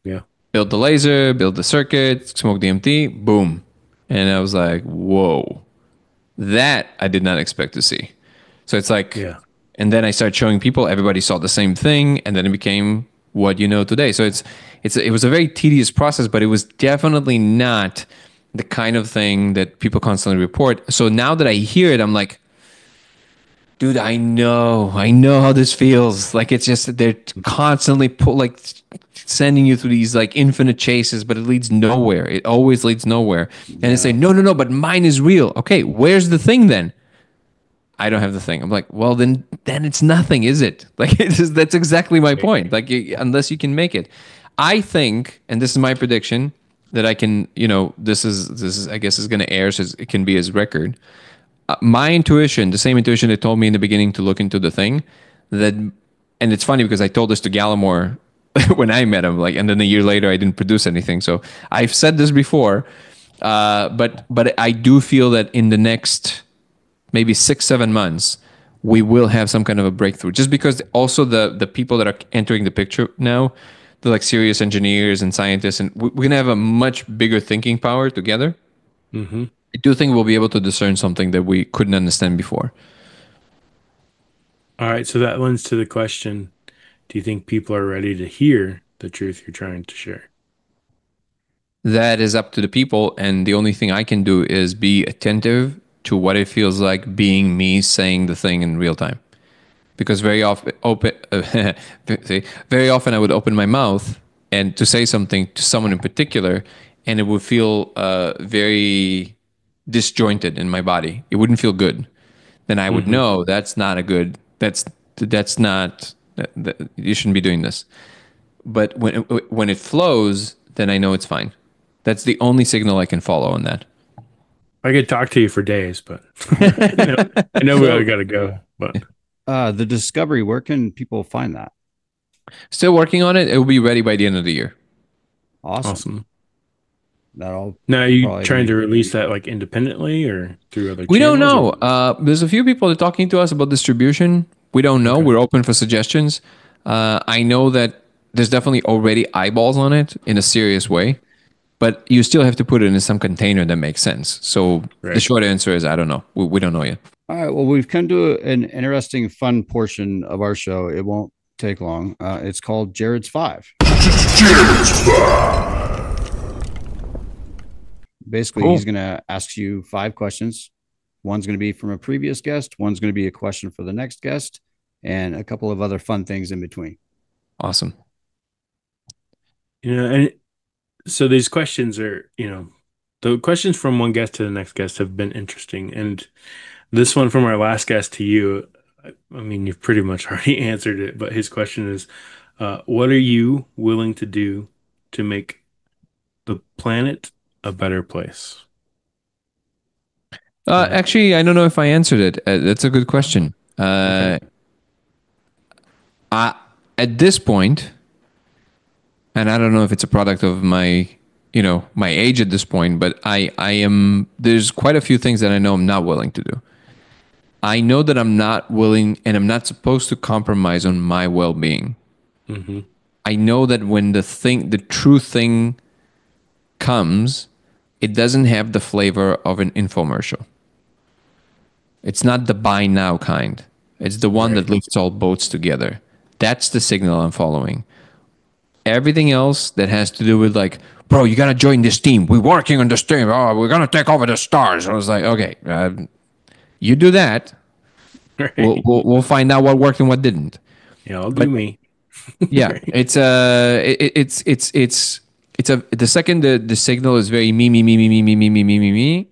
Yeah. Built the laser, built the circuit, smoked DMT, boom. And I was like, whoa, that I did not expect to see. So it's like, Yeah. and then I started showing people, everybody saw the same thing, and then it became what you know today. So it was a very tedious process, but it was definitely not the kind of thing that people constantly report. So now that I hear it, I'm like, dude, I know how this feels. Like it's just they're constantly like sending you through these like infinite chases, but it leads nowhere. It always leads nowhere. And they say, Yeah. no, but mine is real. Okay, where's the thing then? I don't have the thing. I'm like, well, then it's nothing, is it? Like that's exactly my point. Like unless you can make it, I think, and this is my prediction that I can, this is I guess is going to air, so it can be as record. My intuition, the same intuition that told me in the beginning to look into the thing, that, and it's funny because I told this to Gallimore when I met him, like, and then a year later I didn't produce anything. So I've said this before, but I do feel that in the next maybe 6-7 months we will have some kind of a breakthrough. Just because also the people that are entering the picture now, they're like serious engineers and scientists, and we're gonna have a much bigger thinking power together. Hmm. I do think we'll be able to discern something that we couldn't understand before. All right. So that lends to the question, do you think people are ready to hear the truth you're trying to share? That is up to the people, and the only thing I can do is be attentive to what it feels like being me saying the thing in real time. Because very often I would open my mouth and to say something to someone in particular, and it would feel very disjointed in my body. It wouldn't feel good. Then I would Hmm. know that's not a good. That's not. You shouldn't be doing this. But when it flows, then I know it's fine. That's the only signal I can follow on that. I could talk to you for days, but I know we all So, got to go. But the discovery, where can people find that? Still working on it. It will be ready by the end of the year. Awesome. awesome. That'll Now, are you probably trying be to release that like independently or through other We don't channels or? know. There's a few people that are talking to us about distribution. We don't know. Okay. We're open for suggestions. I know that there's definitely already eyeballs on it in a serious way, but you still have to put it in some container that makes sense. So the Right. short answer is I don't know. We don't know yet. all right. Well, we've come to an interesting, fun portion of our show. It won't take long. It's called Jared's Five. Basically, Cool. he's going to ask you 5 questions. One's going to be from a previous guest, one's going to be a question for the next guest, and a couple of other fun things in between. Awesome. And so these questions are, the questions from one guest to the next guest have been interesting. And this one from our last guest to you, I mean, you've pretty much already answered it, but his question is, what are you willing to do to make the planet a better place? Uh, Actually, I don't know if I answered it. That's a good question. okay. I, at this point, and I don't know if it's a product of my, my age at this point, but I am. There's quite a few things that I know I'm not willing to do. I know that I'm not willing, and I'm not supposed to compromise on my well-being. Hmm. I know that when the true thing comes, it doesn't have the flavor of an infomercial. It's not the buy now kind. It's the one Right. that lifts all boats together. That's the signal I'm following. Everything else that has to do with like, bro, you gotta join this team. We're working on this team. Oh, we're gonna take over the stars. I was like, okay, you do that. We'll, Right. we'll we'll find out what worked and what didn't. Yeah, I'll do But me. yeah, Right. it's a the second the signal is very me.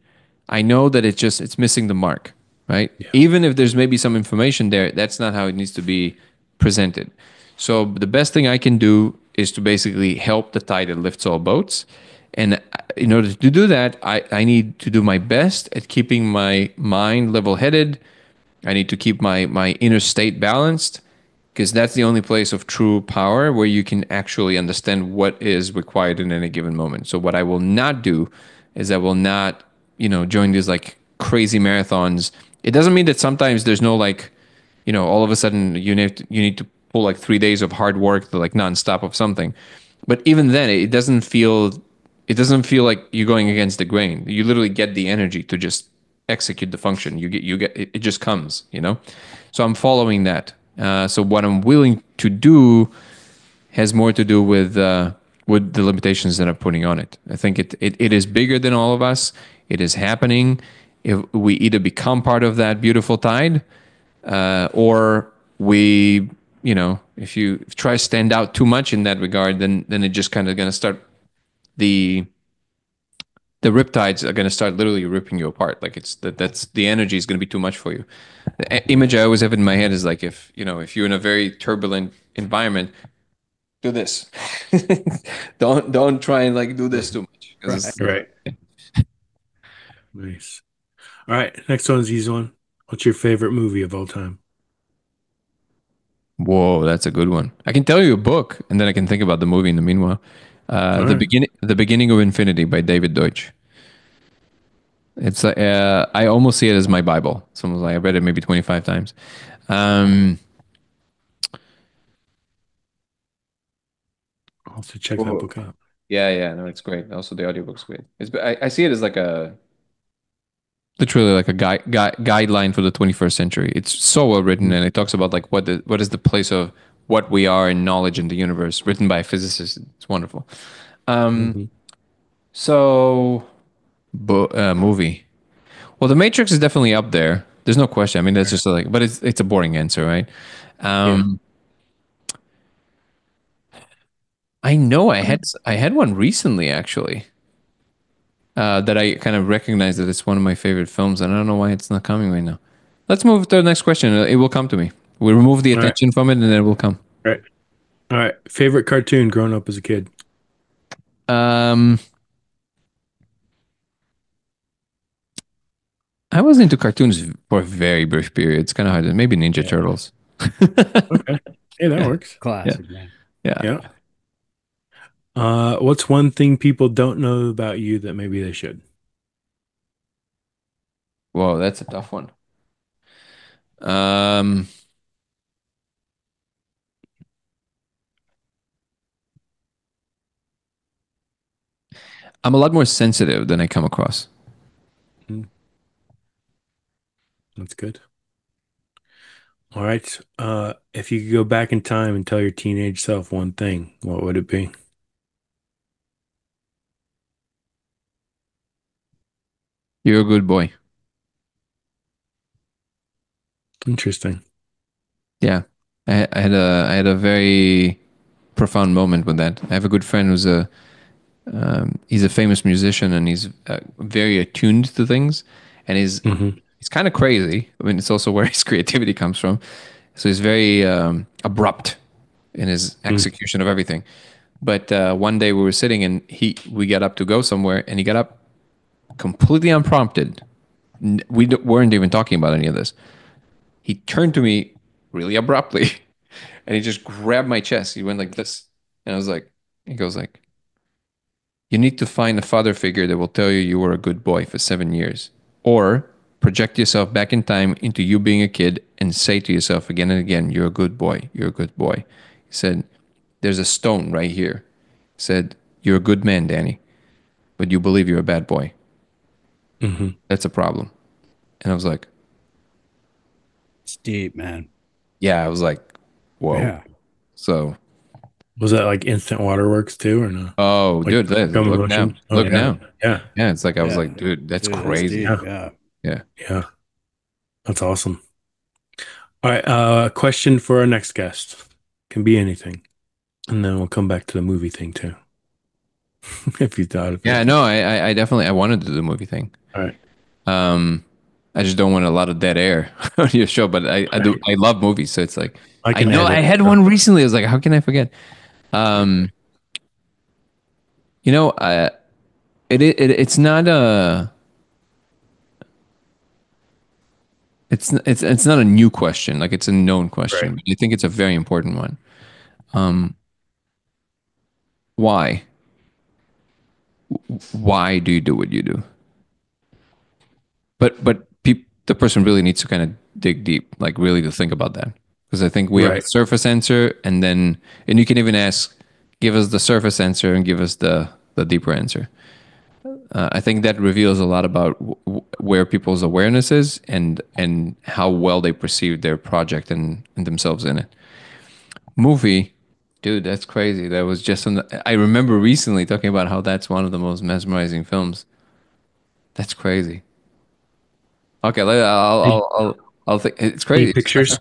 I know that it's missing the mark, right? Yeah. Even if there's maybe some information there, that's not how it needs to be presented. So the best thing I can do is to basically help the tide that lifts all boats. And in order to do that, I need to do my best at keeping my mind level headed. I need to keep my inner state balanced because that's the only place of true power where you can actually understand what is required in any given moment. So what I will not do is I will not, join these like crazy marathons. It doesn't mean that sometimes there's no like, all of a sudden you need to pull like 3 days of hard work to like nonstop of something. But even then, it doesn't feel like you're going against the grain. You literally get the energy to just execute the function. You get it just comes. So I'm following that. So what I'm willing to do has more to do with the limitations that I'm putting on it. I think it is bigger than all of us. It is happening. If we either become part of that beautiful tide, or we, if you try to stand out too much in that regard, then it just kind of going to start the the riptides are going to start literally ripping you apart. Like that's the energy is going to be too much for you. The image I always have in my head is like if you're in a very turbulent environment, do this. Don't try and like do this too much because Right. it's Right. Nice. All right. Next one's easy one. What's your favorite movie of all time? whoa, that's a good one. I can tell you a book and then I can think about the movie in the meanwhile. All right. The beginning of Infinity by David Deutsch. It's I almost see it as my Bible. Someone's like I read it maybe 25 times. Um, I'll have to check that Whoa. book out. Yeah, no, it's great. Also, the audiobook's great. I see it as like a literally like a guideline for the 21st century. It's so well written, and it talks about like what is the place of what we are in knowledge in the universe, written by a physicist. It's wonderful. Um, Mm-hmm. so, movie. Well, The Matrix is definitely up there. There's no question. I mean, that's just like, but it's a boring answer, right? Yeah. Um, I know I had one recently actually. That I kind of recognize that it's one of my favorite films, and I don't know why it's not coming right now. Let's move to the next question. It will come to me. We remove the All right. attention from it, and then it will come. All right. All right. Favorite cartoon growing up as a kid? Um, I was into cartoons for a very brief period. It's kind of hard. Maybe Ninja Yeah. Turtles. Okay. Hey, that Yeah, works. yeah, Classic, man. yeah. Yeah. What's one thing people don't know about you that maybe they should? Whoa, that's a tough one. Um, I'm a lot more sensitive than I come across. Hmm, that's good. All right. If you could go back in time and tell your teenage self one thing, what would it be? You're a good boy. Interesting. Yeah, I had a very profound moment with that. I have a good friend who's he's a famous musician and he's very attuned to things, and he's Hmm. he's kind of crazy. I mean, it's also where his creativity comes from. So he's very abrupt in his execution of everything. But one day we were sitting and we got up to go somewhere, and he got up completely unprompted. Weren't even talking about any of this. He turned to me really abruptly, and he just grabbed my chest. He went like this, and I was like, he goes like, "You need to find a father figure that will tell you you were a good boy for 7 years, or project yourself back in time into you being a kid and say to yourself again and again, you're a good boy. You're a good boy." He said, "There's a stone right here." He said, "You're a good man, Danny, but you believe you're a bad boy. That's a problem." And I was like, It's deep, man. yeah, I was like, whoa. Yeah. So, Was that like instant waterworks too, or no? oh, Like dude, film look emotion? now. Oh, Look yeah. now. Yeah. Yeah, it's like, I was Yeah. like, dude, that's Dude, crazy. deep. Yeah. Yeah. Yeah. That's awesome. All right. Question for our next guest. Can be anything. And then we'll come back to the movie thing too. If you thought of Yeah, it. no, I definitely, I wanted to do the movie thing. All right. I just don't want a lot of dead air on your show, but I do, I love movies. So it's like, I I can know I edit. had one recently. I was like, how can I forget? Um, you know, it's not a, it's not a new question. Like, it's a known question. Right. But I think it's a very important one. Why? Why do you do what you do? But the person really needs to kind of dig deep, like really to think about that, because I think we have a Right. surface answer, and you can even ask, give us the surface answer and give us the deeper answer. I think that reveals a lot about where people's awareness is, and how well they perceive their project and themselves in it. Movie, dude, that's crazy. That was just I remember recently talking about how that's one of the most mesmerizing films. That's crazy. Okay, I'll think it's Any crazy. pictures?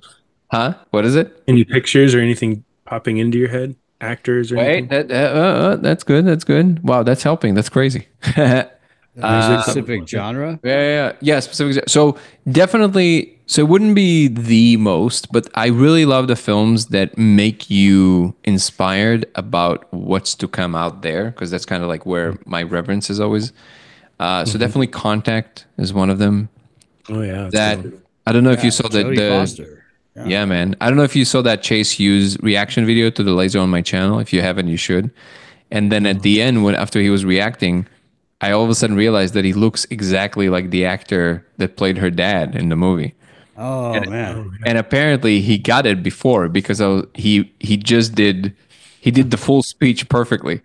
Huh? What is it? Any pictures or anything popping into your head? Actors or Wait, anything? that's good. That's good. Wow, that's helping. That's crazy. A specific genre. Yeah, specific. So definitely, so it wouldn't be the most, but I really love the films that make you inspired about what's to come out there, because that's kind of like where my reverence is always. So definitely, Contact is one of them. Oh yeah, that's That good. I don't know if you Yeah, saw the Jodie Foster. yeah, man. I don't know if you saw that Chase Hughes reaction video to the laser on my channel. If you haven't, you should. And then at the end, when after he was reacting, I all of a sudden realized that he looks exactly like the actor that played her dad in the movie. Oh man. Oh, yeah. And apparently he got it before, because he just did the full speech perfectly.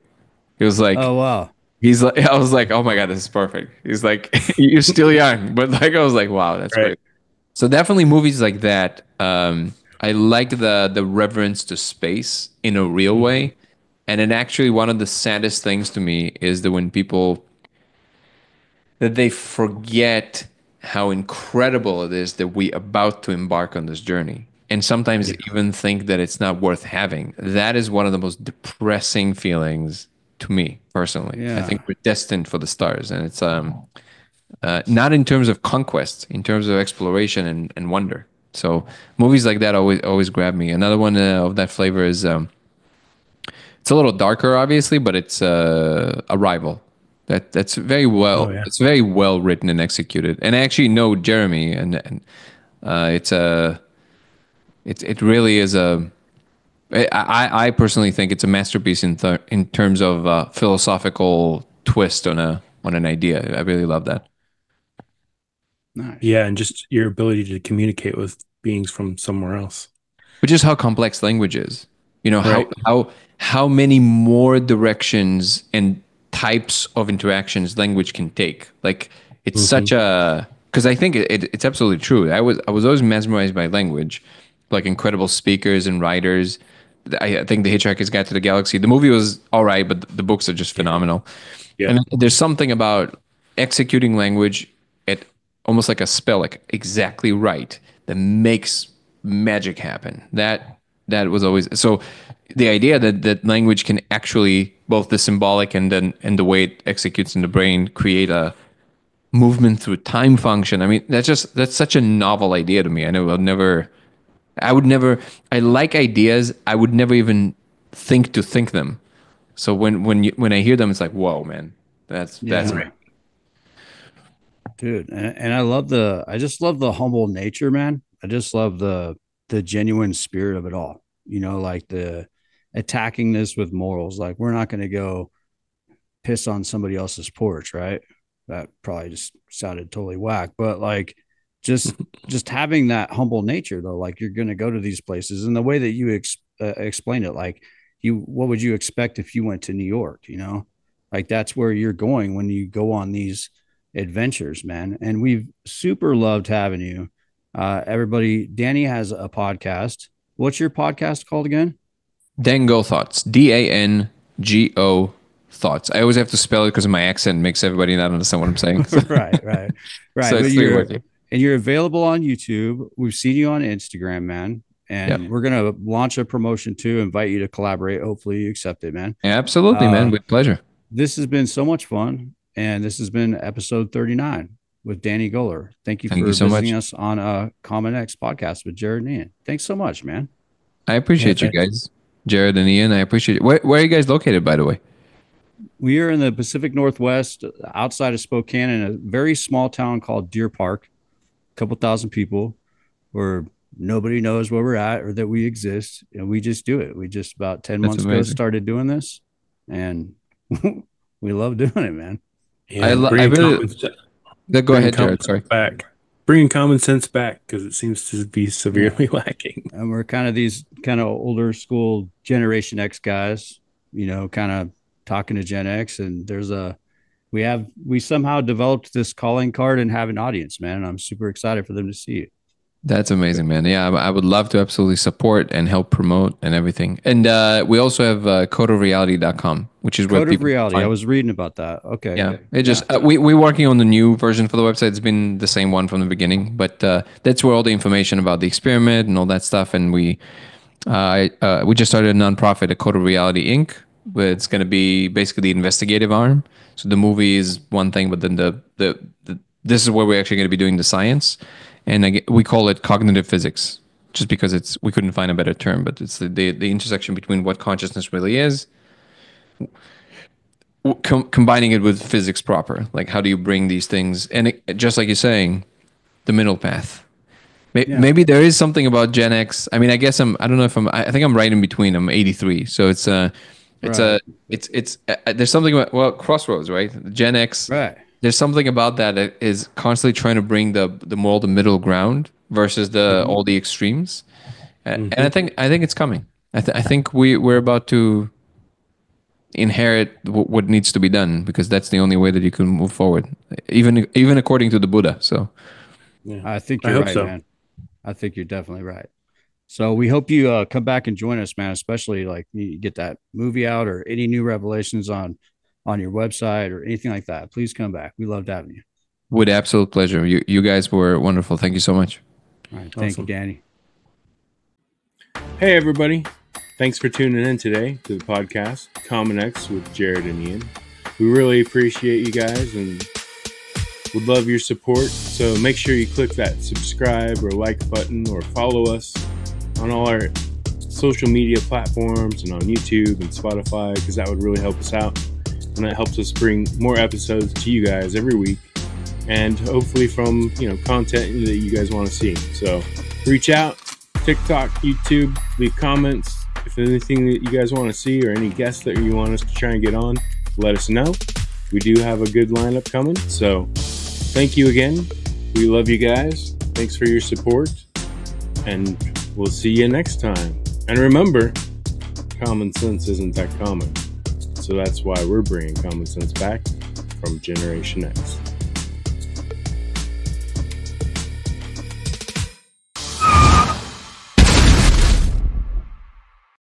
He was like, Oh wow. he's like, I was like, oh my god, this is perfect. He's like, you're still young, but like, I was like, wow, that's Right. great. So definitely movies like that. I like the reverence to space in a real way. And then actually, one of the saddest things to me is that when people, that they forget how incredible it is that we about to embark on this journey, and sometimes even think that it's not worth having. That is one of the most depressing feelings to me personally. I Yeah. think we're destined for the stars, and it's not in terms of conquest, in terms of exploration and wonder. So movies like that always grab me. Another one of that flavor is it's a little darker, obviously, but it's Arrival. That's very well. Oh yeah. It's very well written and executed. And I actually know Jeremy, and it's a it really is a. I personally think it's a masterpiece in terms of philosophical twist on an idea. I really love that. Nice. Yeah, and just your ability to communicate with beings from somewhere else. But just how complex language is. You know, Right. how many more directions and types of interactions language can take. Like, it's such a, because I think it's absolutely true. I was always mesmerized by language, like incredible speakers and writers. I think The Hitchhiker's Guide to the Galaxy, the movie was all right, but the books are just phenomenal. Yeah. And there's something about executing language at almost like a spell, like exactly right, that makes magic happen. That was always so. The idea that language can actually, both the symbolic and the way it executes in the brain, create movement through time function. I mean, that's such a novel idea to me. I would never, I like ideas. I would never even think to think them. So when I hear them, it's like, whoa, man, that's Yeah, dude. And I just love the humble nature, man. I just love the genuine spirit of it all. You know, like the attacking this with morals. Like we're not going to go piss on somebody else's porch, right? That probably just sounded totally whack, but like just just having that humble nature though, like you're going to go to these places and the way that you explain it, like what would you expect if you went to New York, you know? Like that's where you're going when you go on these adventures, man. And we've super loved having you. Everybody, Danny has a podcast. What's your podcast called again? Dango Thoughts. Dango Thoughts. I always have to spell it because my accent makes everybody not understand what I'm saying. So, Right, right, right. so But it's still working. you're available on YouTube. We've seen you on Instagram, man. Yeah. And we're gonna launch a promotion too, invite you to collaborate. Hopefully you accept it, man. Absolutely, man. Uh, With pleasure. this has been so much fun. And this has been episode 39 with Danny Goler. Thank you Thank for you so visiting much. us on a Common X podcast with Jared and Ian. Thanks so much, man. I Yeah, appreciate you thanks. guys, Jared and Ian. I appreciate it. Where are you guys located, by the way? We are in the Pacific Northwest, outside of Spokane, in a very small town called Deer Park. A couple thousand people, where nobody knows where we're at or that we exist, and we just do it. We just about 10 That's months ago amazing. started doing this, and we love doing it, man. I And really go ahead, Jared. Sorry. back, bringing common sense back because it seems to be severely lacking. And we're kind of these kind of older school Generation X guys, you know, kind of talking to Gen X, and we somehow developed this calling card and have an audience, man. And I'm super excited for them to see it. That's amazing, man. Yeah, I would love to absolutely support and help promote and everything. And we also have codeofreality.com, which is where Code of people Reality. I find. was reading about that. Okay. Yeah, it just we're working on the new version for the website. It's been the same one from the beginning, but that's where all the information about the experiment and all that stuff. And we just started a nonprofit, a Code of Reality Inc. Where it's going to be basically the investigative arm. So the movie is one thing, but then the this is where we're actually going to be doing the science, and we call it cognitive physics, just because we couldn't find a better term, but it's the intersection between what consciousness really is, combining it with physics proper. Like how do you bring these things, and just like you're saying, the middle path. Yeah. Maybe there is something about Gen X. I mean, I guess I don't know if I think I'm right in between. I'm 83, so it's Right. there's something about, well, crossroads, right? Gen X. Right. There's something about that is constantly trying to bring the middle ground versus all the extremes, and I think it's coming. I think we're about to inherit what needs to be done, because that's the only way that you can move forward, even according to the Buddha. So Yeah. I think I you're hope right, so. man. I think you're definitely right. So we hope you come back and join us, man. Especially like you get that movie out or any new revelations on your website or anything like that. Please come back. We loved having you. with absolute pleasure. You guys were wonderful. Thank you so much. All right. Thank you, Awesome. Danny. Hey, everybody. Thanks for tuning in today to the podcast, Common X with Jared and Ian. We really appreciate you guys and would love your support. So make sure you click that subscribe or like button or follow us on all our social media platforms and on YouTube and Spotify, because that would really help us out. And that helps us bring more episodes to you guys every week, and hopefully from, content that you guys want to see. So reach out, TikTok, YouTube, leave comments. If there's anything that you guys want to see or any guests that you want us to try and get on, let us know. We do have a good lineup coming. So thank you again. We love you guys. Thanks for your support. And we'll see you next time. And remember, common sense isn't that common. So that's why we're bringing common sense back from Generation X.